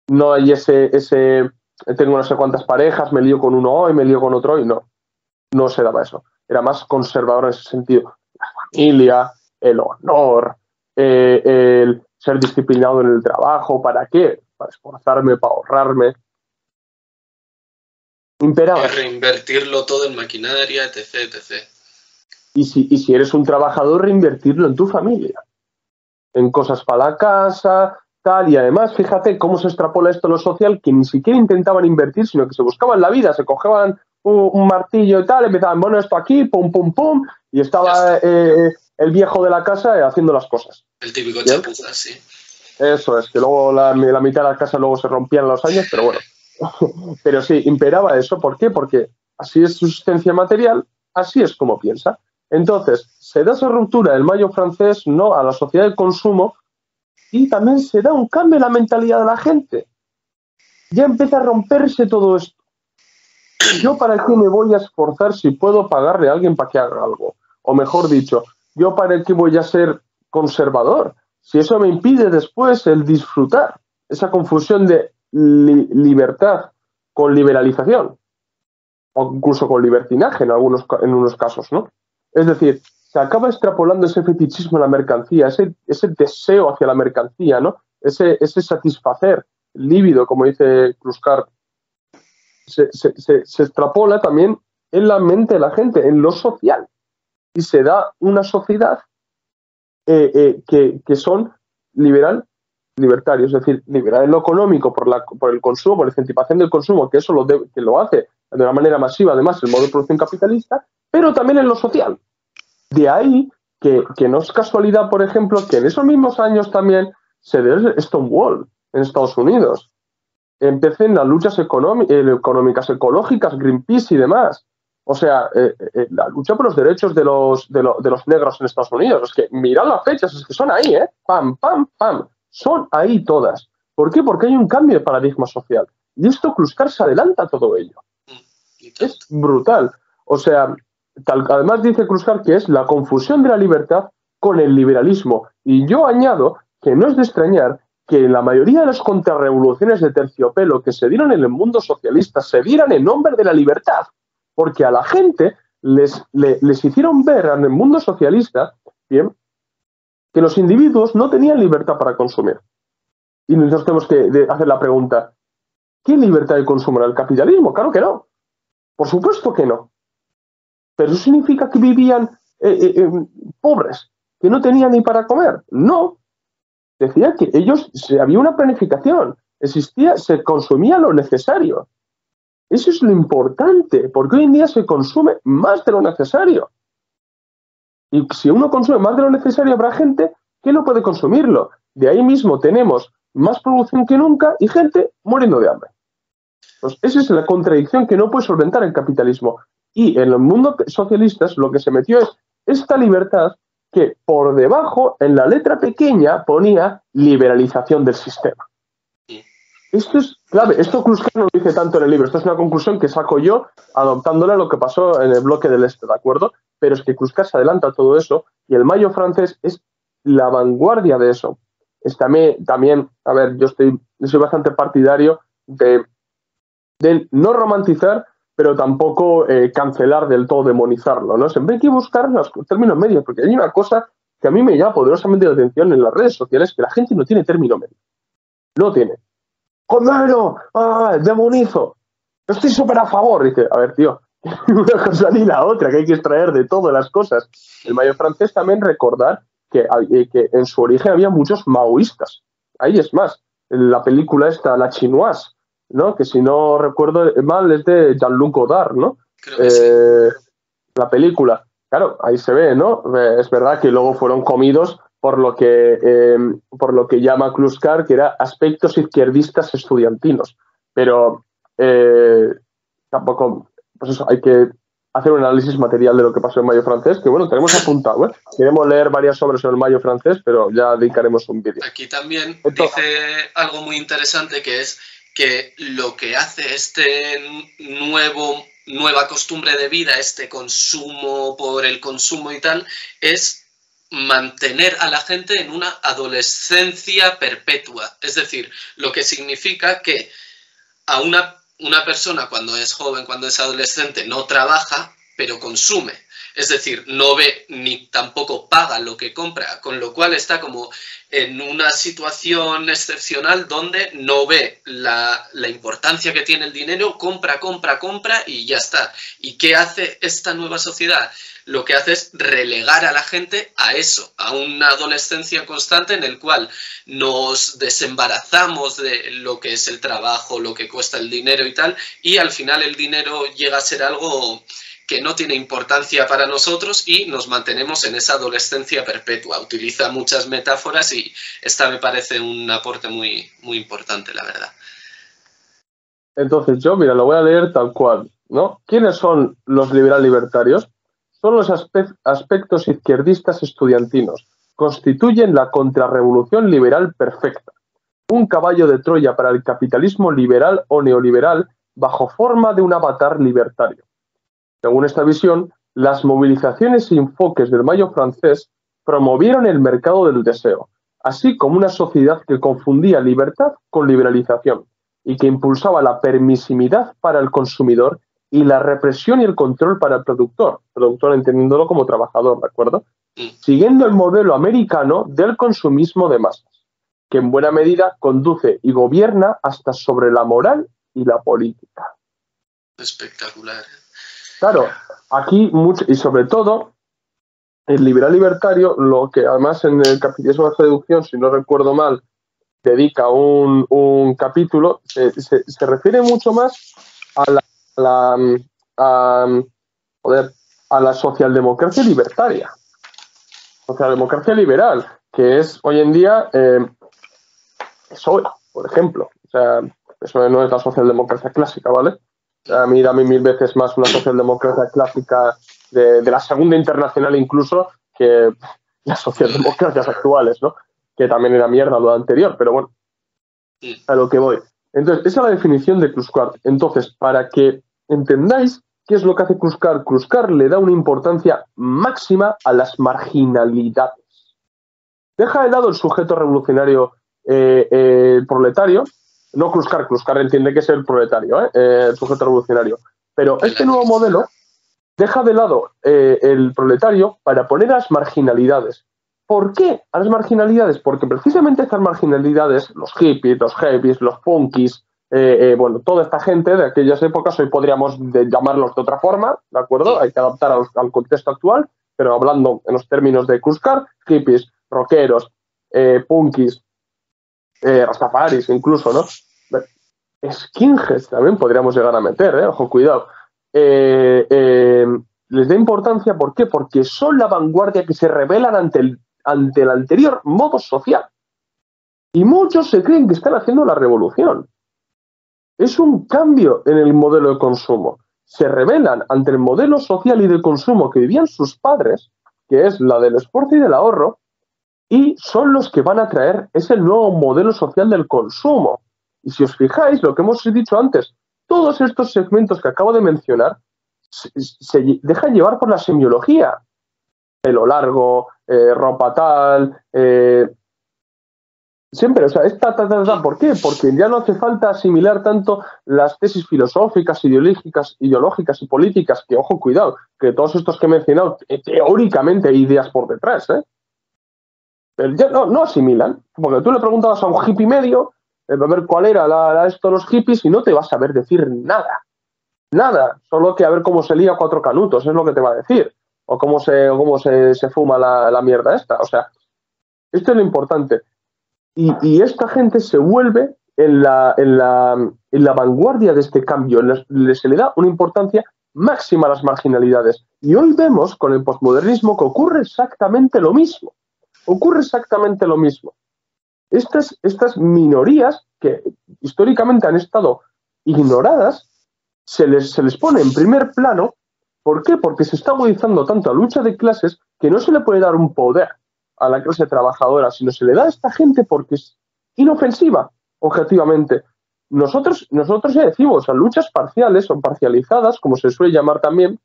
no hay tengo no sé cuántas parejas, me lío con uno hoy, me lío con otro hoy, no se daba eso. Era más conservador en ese sentido. La familia, el honor, el ser disciplinado en el trabajo, ¿para qué? Para esforzarme, para ahorrarme. Imperaba. Reinvertirlo todo en maquinaria, etc. Y si eres un trabajador, reinvertirlo en tu familia, en cosas para la casa, tal. Y además, fíjate cómo se extrapola esto a lo social, que ni siquiera intentaban invertir, sino que se buscaban la vida, se cogían un martillo y tal, empezaban, bueno, esto aquí, pum, pum, pum, y estaba el viejo de la casa haciendo las cosas. El típico chapuza, sí. Eso es, que luego la mitad de la casa luego se rompían los años, pero bueno. Pero sí, imperaba eso. ¿Por qué? Porque así es su existencia material, así es como piensa. Entonces, se da esa ruptura del Mayo francés, no a la sociedad del consumo, y también se da un cambio en la mentalidad de la gente. Ya empieza a romperse todo esto. ¿Yo para qué me voy a esforzar si puedo pagarle a alguien para que haga algo? O mejor dicho, ¿yo para qué voy a ser conservador? Si eso me impide después el disfrutar. Esa confusión de libertad con liberalización. O incluso con libertinaje en unos casos, ¿no? Es decir, se acaba extrapolando ese fetichismo en la mercancía, ese deseo hacia la mercancía, ¿no? Ese satisfacer lívido, como dice Kluskar, se extrapola también en la mente de la gente, en lo social. Y se da una sociedad que son libertarios, es decir, liberal en lo económico por el consumo, por la incentivación del consumo, que eso lo hace de una manera masiva, además, el modo de producción capitalista, pero también en lo social. De ahí que no es casualidad, por ejemplo, que en esos mismos años también se dio Stonewall en Estados Unidos. Empiecen las luchas económicas, ecológicas, Greenpeace y demás. O sea, la lucha por los derechos de los negros en Estados Unidos. Es que mirad las fechas, es que son ahí, ¿eh? Pam, pam, pam. Son ahí todas. ¿Por qué? Porque hay un cambio de paradigma social. Y esto Kluskar se adelanta a todo ello. Es brutal. O sea, además dice Kluskar que es la confusión de la libertad con el liberalismo. Y yo añado que no es de extrañar que la mayoría de las contrarrevoluciones de terciopelo que se dieron en el mundo socialista se dieran en nombre de la libertad, porque a la gente les hicieron ver en el mundo socialista, bien, que los individuos no tenían libertad para consumir. Y nosotros tenemos que hacer la pregunta, ¿qué libertad de consumo era el capitalismo? Claro que no. Por supuesto que no. Pero eso significa que vivían pobres, que no tenían ni para comer. No. Decía que había una planificación, se consumía lo necesario. Eso es lo importante, porque hoy en día se consume más de lo necesario. Y si uno consume más de lo necesario, habrá gente que no puede consumirlo. De ahí mismo tenemos más producción que nunca y gente muriendo de hambre. Pues esa es la contradicción que no puede solventar el capitalismo. Y en el mundo socialistas lo que se metió es esta libertad que por debajo, en la letra pequeña, ponía liberalización del sistema. Esto es clave. Esto Kluskar no lo dice tanto en el libro. Esto es una conclusión que saco yo adoptándola a lo que pasó en el bloque del Este, ¿de acuerdo? Pero es que Kluskar se adelanta a todo eso y el Mayo francés es la vanguardia de eso. También, a ver, yo soy bastante partidario de no romantizar, pero tampoco cancelar del todo, demonizarlo, ¿no? Siempre hay que buscar los términos medios, porque hay una cosa que a mí me llama poderosamente la atención en las redes sociales, que la gente no tiene término medio. No tiene. ¡Condeno! ¡Ah, demonizo! Yo estoy súper a favor. Dice, a ver, tío, una cosa ni la otra, que hay que extraer de todas las cosas. El Mayo francés también recordar que en su origen había muchos maoístas. Ahí es más, en la película esta, La Chinoise, ¿no? Que si no recuerdo mal es de Jean-Luc Godard, ¿no? Creo que sí. La película. Claro, ahí se ve, ¿no? Es verdad que luego fueron comidos por lo que llama Kluskar, que era aspectos izquierdistas estudiantinos. Pero tampoco, pues eso, hay que hacer un análisis material de lo que pasó en Mayo francés, que bueno, tenemos apuntado, ¿eh? Queremos leer varias obras sobre el Mayo francés, pero ya dedicaremos un vídeo. Aquí también dice algo muy interesante, que es que lo que hace nueva costumbre de vida, este consumo por el consumo y tal, es mantener a la gente en una adolescencia perpetua. Es decir, lo que significa que a una persona cuando es joven, cuando es adolescente, no trabaja, pero consume. Es decir, no ve ni tampoco paga lo que compra, con lo cual está como en una situación excepcional donde no ve la importancia que tiene el dinero, compra y ya está. ¿Y qué hace esta nueva sociedad? Lo que hace es relegar a la gente a eso, a una adolescencia constante en el cual nos desembarazamos de lo que es el trabajo, lo que cuesta el dinero y tal, y al final el dinero llega a ser algo que no tiene importancia para nosotros y nos mantenemos en esa adolescencia perpetua. Utiliza muchas metáforas y esta me parece un aporte muy, muy importante, la verdad. Entonces yo, mira, lo voy a leer tal cual, ¿no? ¿Quiénes son los liberal-libertarios? Son los aspectos izquierdistas estudiantinos. Constituyen la contrarrevolución liberal perfecta. Un caballo de Troya para el capitalismo liberal o neoliberal bajo forma de un avatar libertario. Según esta visión, las movilizaciones y enfoques del Mayo francés promovieron el mercado del deseo, así como una sociedad que confundía libertad con liberalización y que impulsaba la permisividad para el consumidor y la represión y el control para el productor entendiéndolo como trabajador, ¿de acuerdo? Siguiendo el modelo americano del consumismo de masas, que en buena medida conduce y gobierna hasta sobre la moral y la política. Espectacular. Claro, aquí mucho, y sobre todo el liberal libertario, lo que además en el capitalismo de seducción, si no recuerdo mal, dedica un capítulo, se refiere mucho más a la socialdemocracia libertaria, socialdemocracia liberal, que es hoy en día SOE, por ejemplo. O sea, eso no es la socialdemocracia clásica, ¿vale? A mí dame 1000 veces más una socialdemocracia clásica de la Segunda Internacional incluso que las socialdemocracias actuales, ¿no? Que también era mierda lo anterior, pero bueno, a lo que voy. Entonces, esa es la definición de Kluskart. Entonces, para que entendáis qué es lo que hace Kluskart, Kluskart le da una importancia máxima a las marginalidades. Deja de lado el sujeto revolucionario proletario. No Kluskart entiende que es el proletario, el sujeto revolucionario. Pero este nuevo modelo deja de lado el proletario para poner a las marginalidades. ¿Por qué a las marginalidades? Porque precisamente estas marginalidades, los hippies, los heavies, los punkies, bueno, toda esta gente de aquellas épocas, hoy podríamos llamarlos de otra forma, ¿de acuerdo? Hay que adaptar al contexto actual, pero hablando en los términos de Kluskart, hippies, rockeros, punkies, rastafaris incluso, ¿no? Skinheads también podríamos llegar a meter, ojo, cuidado. Les da importancia, ¿por qué? Porque son la vanguardia que se rebelan ante el anterior modo social. Y muchos se creen que están haciendo la revolución. Es un cambio en el modelo de consumo. Se rebelan ante el modelo social y de consumo que vivían sus padres, que es la del esfuerzo y del ahorro, y son los que van a traer ese nuevo modelo social del consumo. Y si os fijáis, lo que hemos dicho antes, todos estos segmentos que acabo de mencionar se dejan llevar por la semiología. Pelo largo, ropa tal, siempre, o sea, ¿por qué? Porque ya no hace falta asimilar tanto las tesis filosóficas, ideológicas y políticas, que, ojo, cuidado, que todos estos que he mencionado, teóricamente hay ideas por detrás, Pero ya no asimilan, porque tú le preguntabas a un hippie medio, a ver cuál era esto de los hippies, y no te va a saber decir nada. Nada, solo que a ver cómo se lía 4 canutos, es lo que te va a decir. O cómo se fuma la mierda esta. O sea, esto es lo importante. Y esta gente se vuelve en la vanguardia de este cambio. Se le da una importancia máxima a las marginalidades. Y hoy vemos con el posmodernismo que ocurre exactamente lo mismo. Estas minorías que históricamente han estado ignoradas, se les pone en primer plano. ¿Por qué? Porque se está agudizando tanto la lucha de clases que no se le puede dar un poder a la clase trabajadora, sino se le da a esta gente porque es inofensiva, objetivamente. Nosotros ya decimos, a luchas parciales o parcializadas, como se suele llamar también,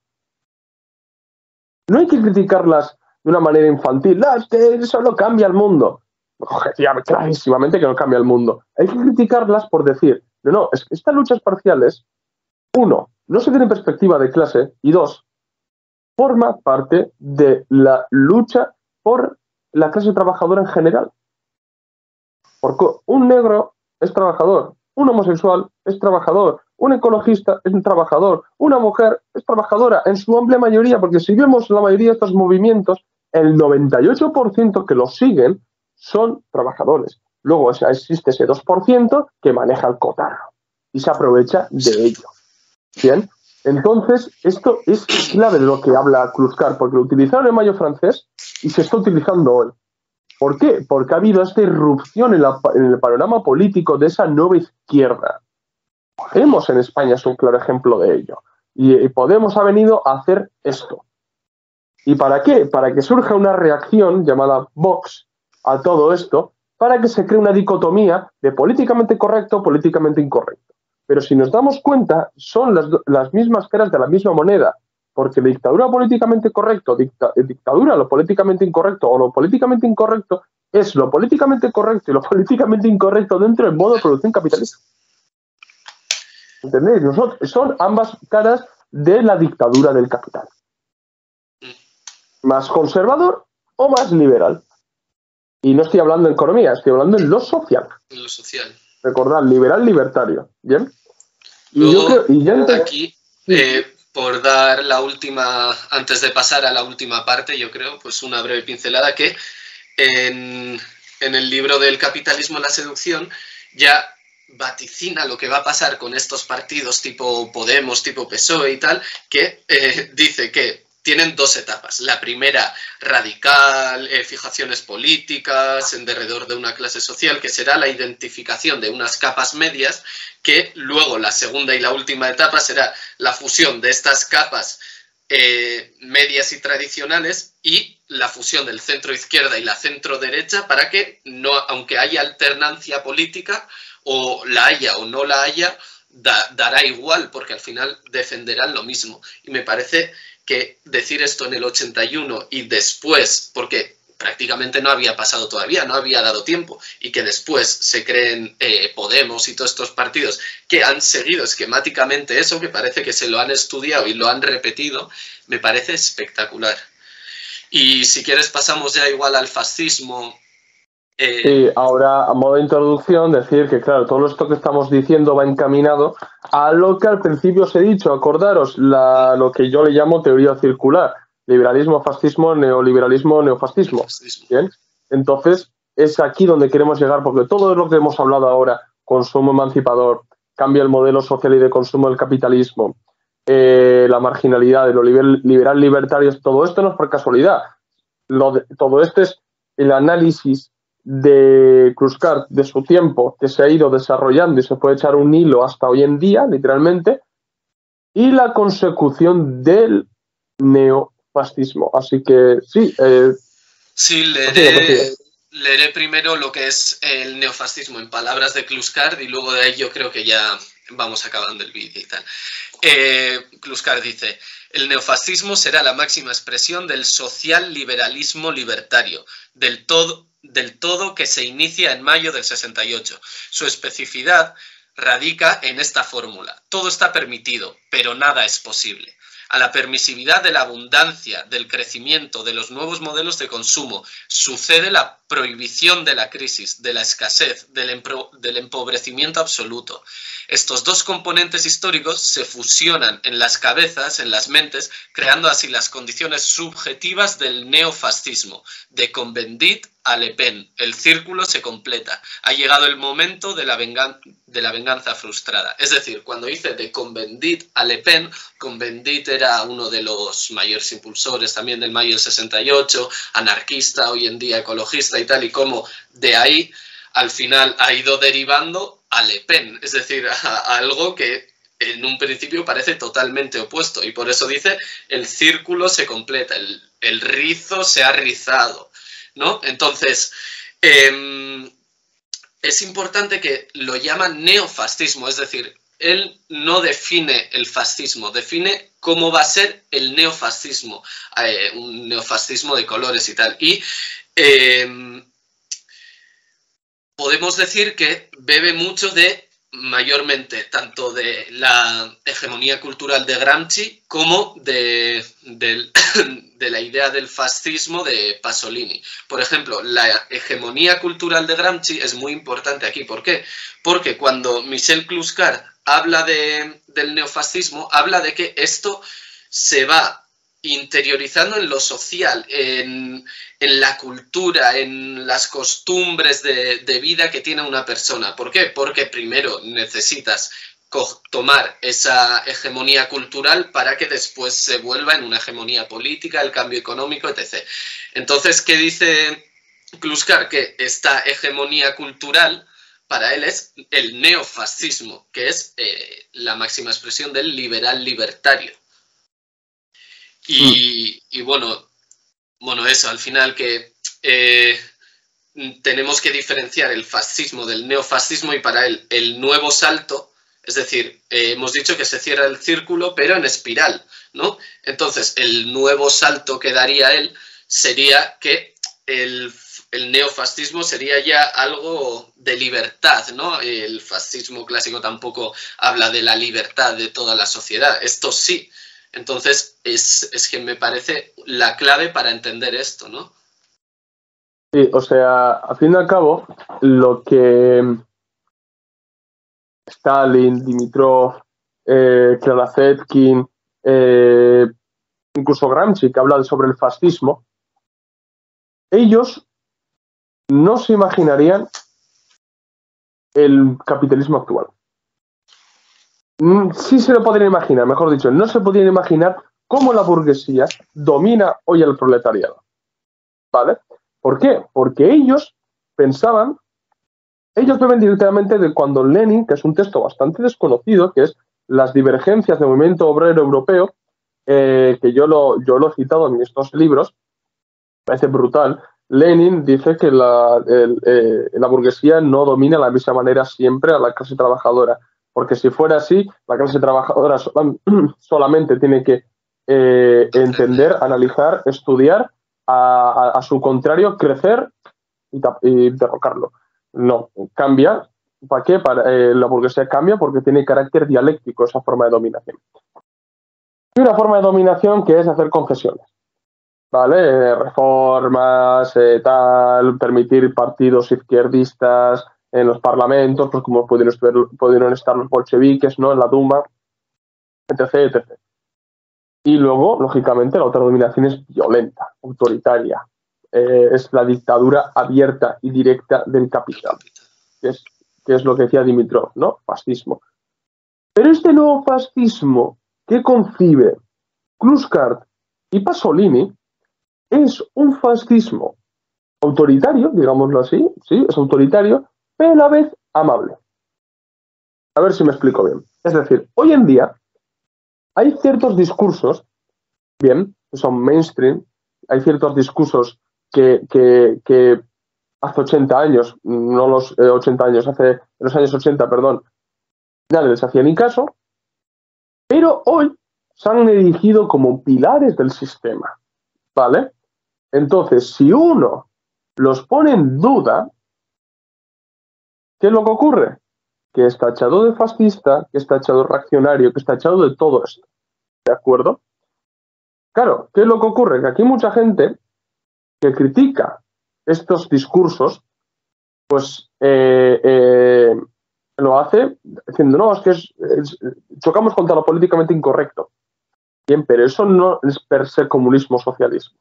no hay que criticarlas de una manera infantil. No, es que eso no cambia el mundo. Objetivamente, clarísimamente que no cambia el mundo. Hay que criticarlas por decir, no, es que estas luchas parciales, uno, no se tiene perspectiva de clase, y dos, forma parte de la lucha por la clase trabajadora en general. Porque un negro es trabajador, un homosexual es trabajador, un ecologista es un trabajador, una mujer es trabajadora en su amplia mayoría, porque si vemos la mayoría de estos movimientos, el 98% que los siguen son trabajadores. Luego existe ese 2% que maneja el cotarro y se aprovecha de ello. Bien, entonces esto es clave de lo que habla Kluskar, porque lo utilizaron en Mayo francés y se está utilizando hoy. ¿Por qué? Porque ha habido esta irrupción en el panorama político de esa nueva izquierda. Podemos en España es un claro ejemplo de ello. Y Podemos ha venido a hacer esto. ¿Y para qué? Para que surja una reacción llamada Vox a todo esto, para que se cree una dicotomía de políticamente correcto, políticamente incorrecto. Pero si nos damos cuenta, son las mismas caras de la misma moneda. Porque dictadura políticamente correcto, dictadura lo políticamente incorrecto, o lo políticamente incorrecto es lo políticamente correcto y lo políticamente incorrecto dentro del modo de producción capitalista. ¿Entendéis? Son ambas caras de la dictadura del capital. Más conservador o más liberal. Y no estoy hablando de economía, estoy hablando en lo social. En lo social. Recordad, liberal, libertario. ¿Bien? Luego, aquí, por dar la última, antes de pasar a la última parte, yo creo, pues una breve pincelada que en el libro del capitalismo, la seducción, ya vaticina lo que va a pasar con estos partidos tipo Podemos, tipo PSOE y tal, que dice que tienen dos etapas. La primera, radical, fijaciones políticas, en derredor de una clase social, que será la identificación de unas capas medias, que luego la segunda y la última etapa será la fusión de estas capas medias y tradicionales y la fusión del centro-izquierda y la centro-derecha para que, no, aunque haya alternancia política, o la haya o no la haya, dará igual, porque al final defenderán lo mismo. Y me parece que decir esto en el 81 y después, porque prácticamente no había pasado todavía, no había dado tiempo, y que después se creen Podemos y todos estos partidos que han seguido esquemáticamente eso, que parece que se lo han estudiado y lo han repetido, me parece espectacular. Y si quieres pasamos ya igual al fascismo. Sí, ahora a modo de introducción decir que claro, todo esto que estamos diciendo va encaminado a lo que al principio os he dicho. Acordaros lo que yo le llamo teoría circular: liberalismo, fascismo, neoliberalismo, neofascismo. ¿Bien? Entonces es aquí donde queremos llegar, porque todo lo que hemos hablado ahora, consumo emancipador, cambia el modelo social y de consumo del capitalismo, la marginalidad de lo liberal libertario, todo esto no es por casualidad. Todo esto es el análisis de Kluskar, de su tiempo, que se ha ido desarrollando y se puede echar un hilo hasta hoy en día, literalmente, y la consecución del neofascismo. Así que sí. Sí, leeré primero lo que es el neofascismo en palabras de Kluskar y luego de ahí yo creo que ya vamos acabando el vídeo y tal. Kluskar dice: el neofascismo será la máxima expresión del social liberalismo libertario, del todo que se inicia en mayo del 68. Su especificidad radica en esta fórmula: todo está permitido, pero nada es posible. A la permisividad de la abundancia, del crecimiento, de los nuevos modelos de consumo, sucede la prohibición de la crisis, de la escasez, del empobrecimiento absoluto. Estos dos componentes históricos se fusionan en las cabezas, en las mentes, creando así las condiciones subjetivas del neofascismo. De Cohn-Bendit a Le Pen, el círculo se completa. Ha llegado el momento de la venganza frustrada. Es decir, cuando dice de Cohn-Bendit a Le Pen, Cohn-Bendit era uno de los mayores impulsores también del mayo del 68, anarquista, hoy en día ecologista y tal, y como de ahí al final ha ido derivando a Le Pen, es decir, a algo que en un principio parece totalmente opuesto, y por eso dice el círculo se completa, el rizo se ha rizado, ¿no? Entonces, es importante que lo llaman neofascismo, es decir, él no define el fascismo, define cómo va a ser el neofascismo, un neofascismo de colores y tal. Y podemos decir que bebe mucho mayormente, tanto de la hegemonía cultural de Gramsci como de la idea del fascismo de Pasolini. Por ejemplo, la hegemonía cultural de Gramsci es muy importante aquí. ¿Por qué? Porque cuando Michel Clouscar habla del neofascismo, habla de que esto se va interiorizando en lo social, en la cultura, en las costumbres de vida que tiene una persona. ¿Por qué? Porque primero necesitas tomar esa hegemonía cultural para que después se vuelva en una hegemonía política, el cambio económico, etc. Entonces, ¿qué dice Clouscar? Que esta hegemonía cultural para él es el neofascismo, que es la máxima expresión del liberal libertario. Y bueno, eso, al final que tenemos que diferenciar el fascismo del neofascismo, y para él el nuevo salto, es decir, hemos dicho que se cierra el círculo pero en espiral, ¿no? Entonces el nuevo salto que daría él sería que el neofascismo sería ya algo de libertad, ¿no? El fascismo clásico tampoco habla de la libertad de toda la sociedad, esto sí. Entonces, es que me parece la clave para entender esto, ¿no? Sí, o sea, al fin y al cabo, lo que Stalin, Dimitrov, Clara Zetkin, incluso Gramsci, que habla sobre el fascismo, ellos no se imaginarían el capitalismo actual. Sí se lo podrían imaginar, mejor dicho, no se podrían imaginar cómo la burguesía domina hoy al proletariado. ¿Vale? ¿Por qué? Porque ellos beben directamente de cuando Lenin, que es un texto bastante desconocido, que es Las divergencias del movimiento obrero europeo, que yo lo he citado en mis dos libros, me parece brutal. Lenin dice que la burguesía no domina de la misma manera siempre a la clase trabajadora, porque si fuera así, la clase trabajadora solamente tiene que entender, analizar, estudiar, a su contrario, crecer y derrocarlo. No, cambia. ¿Para qué? La burguesía cambia porque tiene carácter dialéctico esa forma de dominación. Y una forma de dominación que es hacer concesiones. ¿Vale? Reformas, permitir partidos izquierdistas en los parlamentos, pues como pudieron estar los bolcheviques, ¿no? En la Duma, etc., etc. Y luego, lógicamente, la otra dominación es violenta, autoritaria. Es la dictadura abierta y directa del capital, que es lo que decía Dimitrov, ¿no? Fascismo. Pero este nuevo fascismo que concibe Clouscar y Pasolini es un fascismo autoritario, digámoslo así, sí, es autoritario, pero a la vez amable. A ver si me explico bien. Es decir, hoy en día hay ciertos discursos, bien, que son mainstream, hay ciertos discursos que hace 80 años, no los 80 años, en los años 80, perdón, nadie les hacía ni caso, pero hoy se han erigido como pilares del sistema, ¿vale? Entonces, si uno los pone en duda, ¿qué es lo que ocurre? Que está tachado de fascista, que está tachado de reaccionario, que está tachado de todo esto, ¿de acuerdo? Claro, ¿qué es lo que ocurre? Que aquí hay mucha gente que critica estos discursos, pues lo hace diciendo, no, es que chocamos contra lo políticamente incorrecto. Bien, pero eso no es per se comunismo o socialismo,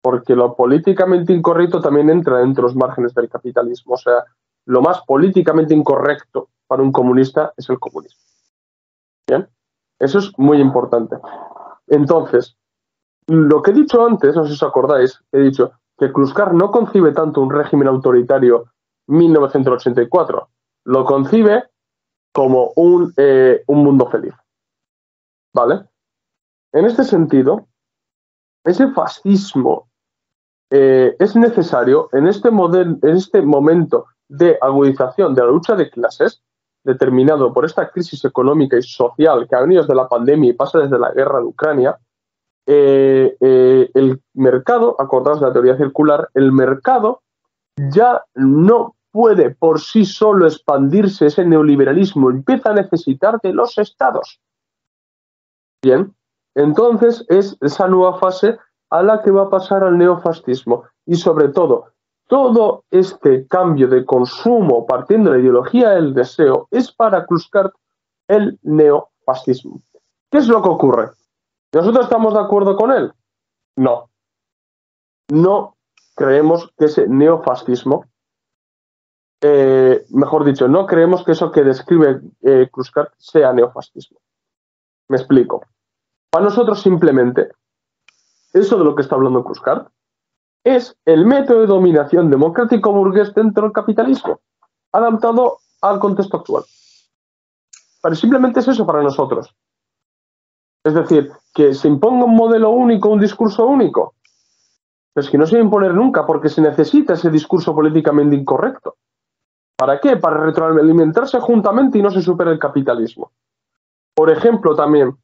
porque lo políticamente incorrecto también entra dentro de los márgenes del capitalismo. O sea, lo más políticamente incorrecto para un comunista es el comunismo. Bien, eso es muy importante. Entonces, lo que he dicho antes, no sé si os acordáis, he dicho que Clouscar no concibe tanto un régimen autoritario 1984, lo concibe como un mundo feliz. ¿Vale? En este sentido, ese fascismo es necesario en este momento de agudización de la lucha de clases, determinado por esta crisis económica y social que ha venido desde la pandemia y pasa desde la guerra de Ucrania, el mercado, acordaos de la teoría circular, el mercado ya no puede por sí solo expandirse, ese neoliberalismo empieza a necesitar de los estados. Bien, entonces es esa nueva fase a la que va a pasar al neofascismo y sobre todo este cambio de consumo partiendo de la ideología del deseo es para Kluskart el neofascismo. ¿Qué es lo que ocurre? ¿Nosotros estamos de acuerdo con él? No. No creemos que ese neofascismo, mejor dicho, no creemos que eso que describe Kluskart sea neofascismo. Me explico. Para nosotros simplemente, eso de lo que está hablando Kluskart es el método de dominación democrático burgués dentro del capitalismo, adaptado al contexto actual. Pero simplemente es eso para nosotros. Es decir, que se imponga un modelo único, un discurso único. Pero es que no se va a imponer nunca, porque se necesita ese discurso políticamente incorrecto. ¿Para qué? Para retroalimentarse juntamente y no se supere el capitalismo. Por ejemplo, también,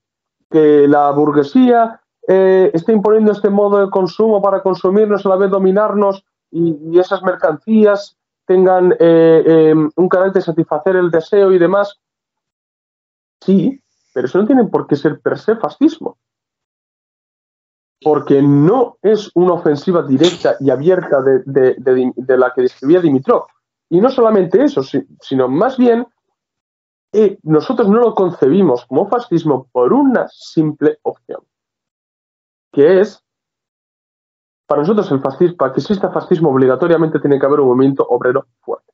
que la burguesía está imponiendo este modo de consumo para consumirnos, a la vez dominarnos, y esas mercancías tengan un carácter de satisfacer el deseo y demás. Sí, pero eso no tiene por qué ser per se fascismo. Porque no es una ofensiva directa y abierta de la que describía Dimitrov. Y no solamente eso, sino más bien nosotros no lo concebimos como fascismo por una simple opción, que es, para nosotros para que exista fascismo obligatoriamente tiene que haber un movimiento obrero fuerte.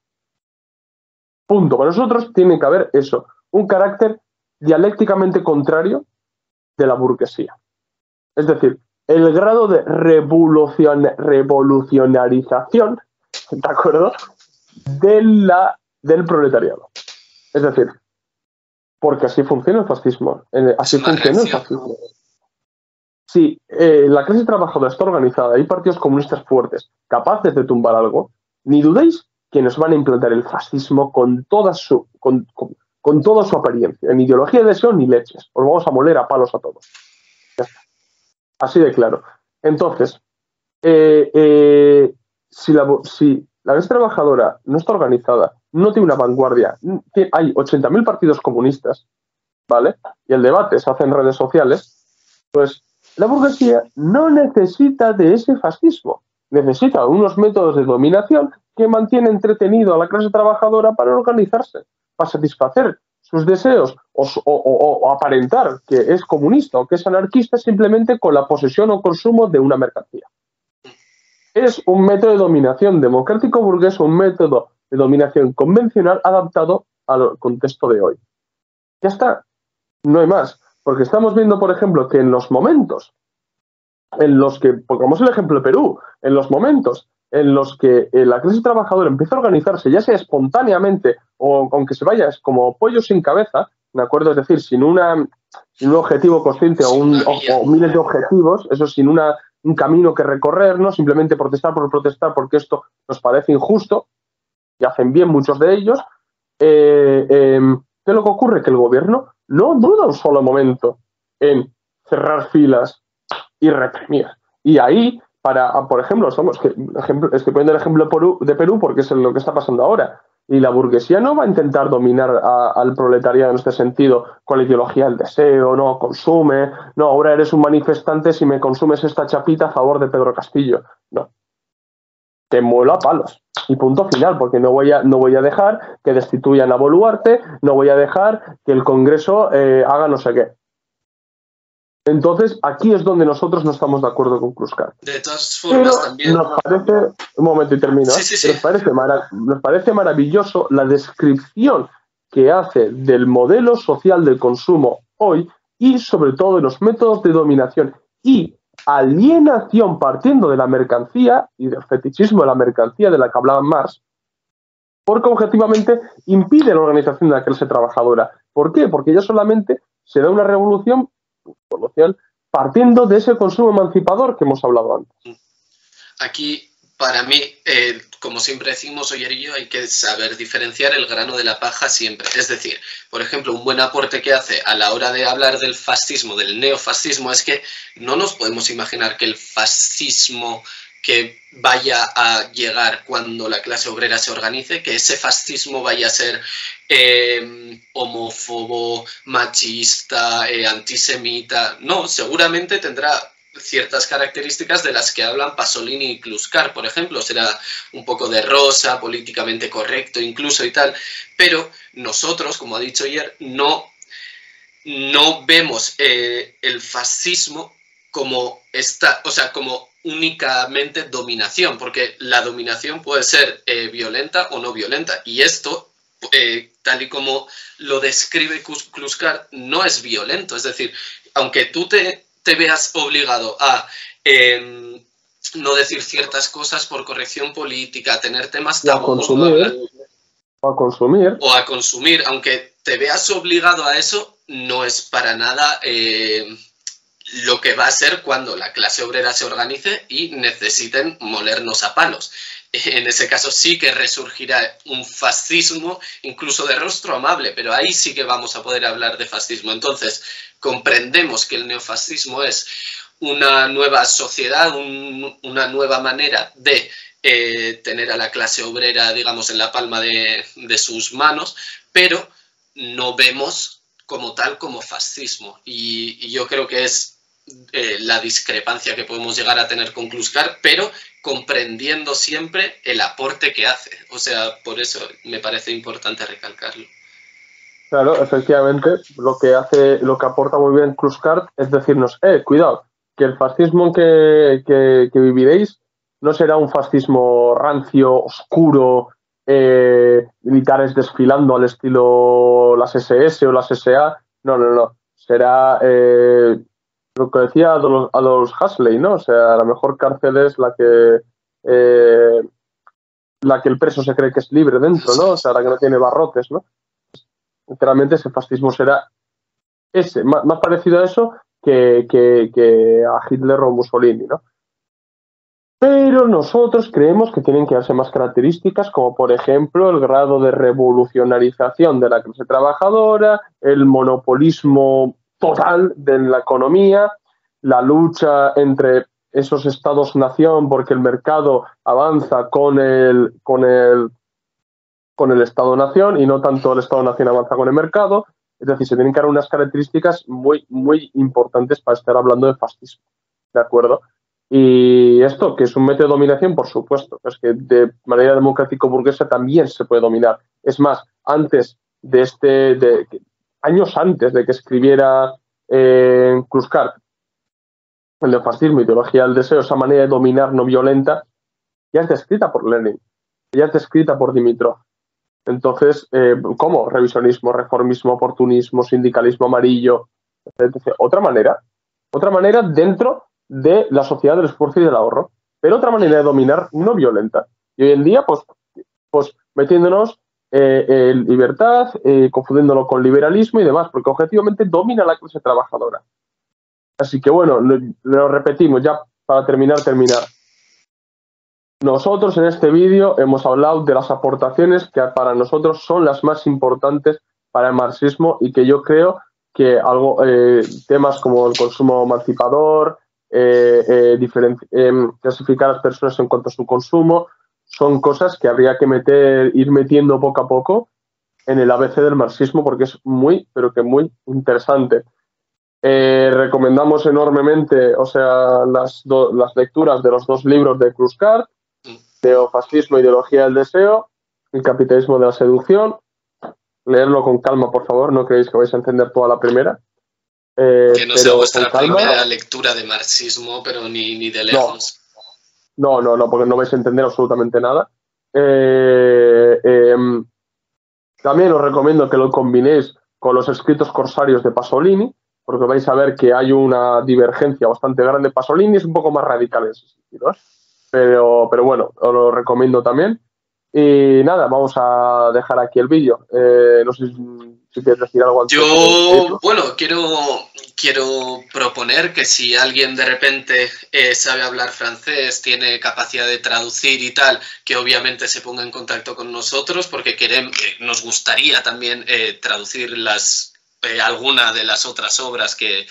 Punto. Para nosotros tiene que haber eso, un carácter dialécticamente contrario de la burguesía. Es decir, el grado de revolucionarización, ¿de acuerdo?, del proletariado. Es decir, porque así funciona el fascismo. Así funciona el fascismo. Si la clase trabajadora está organizada, hay partidos comunistas fuertes, capaces de tumbar algo, ni dudéis que nos van a implantar el fascismo con toda su apariencia. En ideología de deseo ni leches. Os vamos a moler a palos a todos. Ya está. Así de claro. Entonces, si la clase trabajadora no está organizada, no tiene una vanguardia, hay 80.000 partidos comunistas, ¿vale? Y el debate se hace en redes sociales, pues la burguesía no necesita de ese fascismo, necesita unos métodos de dominación que mantienen entretenido a la clase trabajadora para organizarse, para satisfacer sus deseos o aparentar que es comunista o que es anarquista simplemente con la posesión o consumo de una mercancía. Es un método de dominación democrático burgués, un método de dominación convencional adaptado al contexto de hoy. Ya está, no hay más. Porque estamos viendo, por ejemplo, que en los momentos en los que, pongamos el ejemplo de Perú, en los momentos en los que la clase trabajadora empieza a organizarse, ya sea espontáneamente o aunque se vaya como pollo sin cabeza, ¿de acuerdo? Es decir, sin un objetivo consciente o miles de objetivos, eso sin un camino que recorrer, ¿no? Simplemente protestar por protestar porque esto nos parece injusto, y hacen bien muchos de ellos. ¿Qué es lo que ocurre? Que el gobierno no duda un solo momento en cerrar filas y reprimir. Y ahí, por ejemplo, estoy poniendo el ejemplo de Perú porque es lo que está pasando ahora. Y la burguesía no va a intentar dominar al proletariado en este sentido con la ideología del deseo, no consume, no, ahora eres un manifestante si me consumes esta chapita a favor de Pedro Castillo. No. Te muelo a palos. Y punto final, porque no voy a dejar que destituyan a Boluarte, no voy a dejar que el Congreso haga no sé qué. Entonces, aquí es donde nosotros no estamos de acuerdo con Kluskart. De todas formas, pero también... Nos parece... Un momento y termino. Sí. Nos parece maravilloso la descripción que hace del modelo social del consumo hoy y, sobre todo, de los métodos de dominación y alienación partiendo de la mercancía y del fetichismo de la mercancía de la que hablaba Marx, porque objetivamente impide la organización de la clase trabajadora. ¿Por qué? Porque ya solamente se da una revolución partiendo de ese consumo emancipador que hemos hablado antes. Aquí para mí, como siempre decimos Oyer y yo, hay que saber diferenciar el grano de la paja siempre. Es decir, por ejemplo, un buen aporte que hace a la hora de hablar del fascismo, del neofascismo, es que no nos podemos imaginar que el fascismo que vaya a llegar cuando la clase obrera se organice, que ese fascismo vaya a ser homófobo, machista, antisemita. No, seguramente tendrá ciertas características de las que hablan Pasolini y Kluskar, por ejemplo. Será un poco de rosa, políticamente correcto incluso y tal, pero nosotros, como ha dicho ayer, no vemos el fascismo como como únicamente dominación, porque la dominación puede ser violenta o no violenta, y esto, tal y como lo describe Kluskar, no es violento. Es decir, aunque tú te veas obligado a no decir ciertas cosas por corrección política, a tener temas tabús, o a consumir, aunque te veas obligado a eso, no es para nada lo que va a ser cuando la clase obrera se organice y necesiten molernos a palos. En ese caso sí que resurgirá un fascismo, incluso de rostro amable, pero ahí sí que vamos a poder hablar de fascismo. Entonces, comprendemos que el neofascismo es una nueva sociedad, una nueva manera de tener a la clase obrera, digamos, en la palma de sus manos, pero no vemos como tal como fascismo. Y yo creo que es la discrepancia que podemos llegar a tener con Kluskar, pero comprendiendo siempre el aporte que hace. O sea, por eso me parece importante recalcarlo. Claro, efectivamente, lo que aporta muy bien Kluskar es decirnos, cuidado, que el fascismo que viviréis no será un fascismo rancio, oscuro, militares desfilando al estilo las SS o las SA. No. Será lo que decía a los Huxley, ¿no? O sea, la mejor cárcel es la que el preso se cree que es libre dentro, ¿no? O sea, la que no tiene barrotes, ¿no? Literalmente ese fascismo será ese, más parecido a eso que a Hitler o Mussolini, ¿no? Pero nosotros creemos que tienen que darse más características, como por ejemplo el grado de revolucionarización de la clase trabajadora, el monopolismo total de la economía, la lucha entre esos estados-nación porque el mercado avanza con el Estado-nación y no tanto el Estado-nación avanza con el mercado. Es decir, se tienen que dar unas características muy, muy importantes para estar hablando de fascismo. ¿De acuerdo? Y esto, que es un método de dominación, por supuesto, es que de manera democrático-burguesa también se puede dominar. Es más, años antes de que escribiera Kluskar el neofascismo, ideología del deseo, esa manera de dominar no violenta, ya es descrita por Lenin, ya es descrita por Dimitrov. Entonces, ¿cómo? Revisionismo, reformismo, oportunismo, sindicalismo amarillo, etc. Otra manera dentro de la sociedad del esfuerzo y del ahorro, pero otra manera de dominar no violenta. Y hoy en día, pues metiéndonos en libertad, confundiéndolo con liberalismo y demás, porque objetivamente domina la clase trabajadora. Así que bueno, lo repetimos ya para terminar. Nosotros en este vídeo hemos hablado de las aportaciones que para nosotros son las más importantes para el marxismo y que yo creo que temas como el consumo emancipador, clasificar a las personas en cuanto a su consumo, son cosas que habría que ir metiendo poco a poco en el ABC del marxismo porque es muy, pero que muy interesante. Recomendamos enormemente, o sea, las lecturas de los dos libros de Kluskar, Neofascismo, ideología del deseo, el capitalismo de la seducción. Leerlo con calma, por favor, no creéis que vais a entender toda la primera. Que no sea vuestra primera lectura de marxismo, pero ni de lejos. No, porque no vais a entender absolutamente nada. También os recomiendo que lo combinéis con los escritos corsarios de Pasolini, porque vais a ver que hay una divergencia bastante grande. Pasolini es un poco más radical en ese sentido, ¿eh? Pero bueno, os lo recomiendo también. Y nada, vamos a dejar aquí el vídeo. No sé si quieres decir algo antes. Yo, bueno, quiero proponer que si alguien de repente sabe hablar francés, tiene capacidad de traducir y tal, que obviamente se ponga en contacto con nosotros, porque nos gustaría también traducir alguna de las otras obras que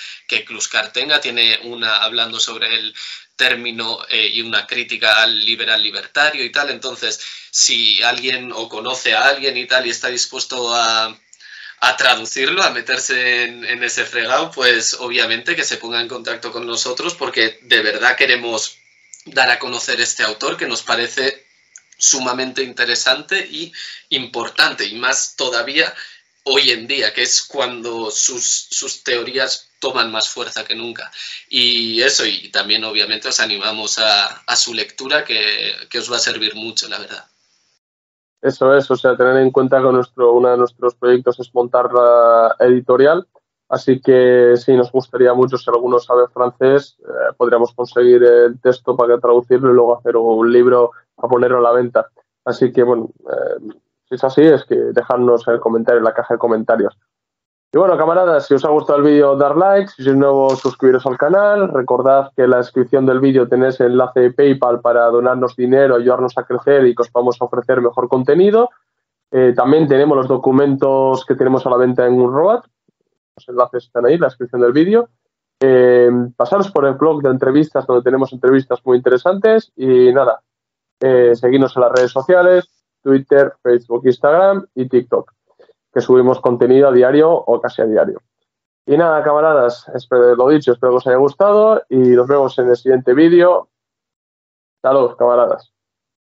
Kluskar tenga. Tiene una hablando sobre el término y una crítica al liberal libertario y tal. Entonces, si alguien o conoce a alguien y tal y está dispuesto a traducirlo, a meterse en ese fregado, pues obviamente que se ponga en contacto con nosotros, porque de verdad queremos dar a conocer este autor que nos parece sumamente interesante y importante, y más todavía hoy en día, que es cuando sus teorías toman más fuerza que nunca. Y eso, y también obviamente os animamos a su lectura, que os va a servir mucho, la verdad. Eso es, o sea, tener en cuenta que uno de nuestros proyectos es montar la editorial, así que sí, nos gustaría mucho, si alguno sabe francés, podríamos conseguir el texto para traducirlo y luego hacer un libro a ponerlo a la venta. Así que, bueno, si es así, es que dejadnos el comentario en la caja de comentarios. Y bueno, camaradas, si os ha gustado el vídeo, dar like, si sois nuevos, suscribiros al canal, recordad que en la descripción del vídeo tenéis el enlace de PayPal para donarnos dinero, ayudarnos a crecer y que os vamos a ofrecer mejor contenido. También tenemos los documentos que tenemos a la venta en Unroad, los enlaces están ahí en la descripción del vídeo. Pasaros por el blog de entrevistas, donde tenemos entrevistas muy interesantes, y nada, seguidnos en las redes sociales, Twitter, Facebook, Instagram y TikTok, que subimos contenido a diario o casi a diario. Y nada, camaradas, lo dicho, espero que os haya gustado y nos vemos en el siguiente vídeo. Saludos, camaradas.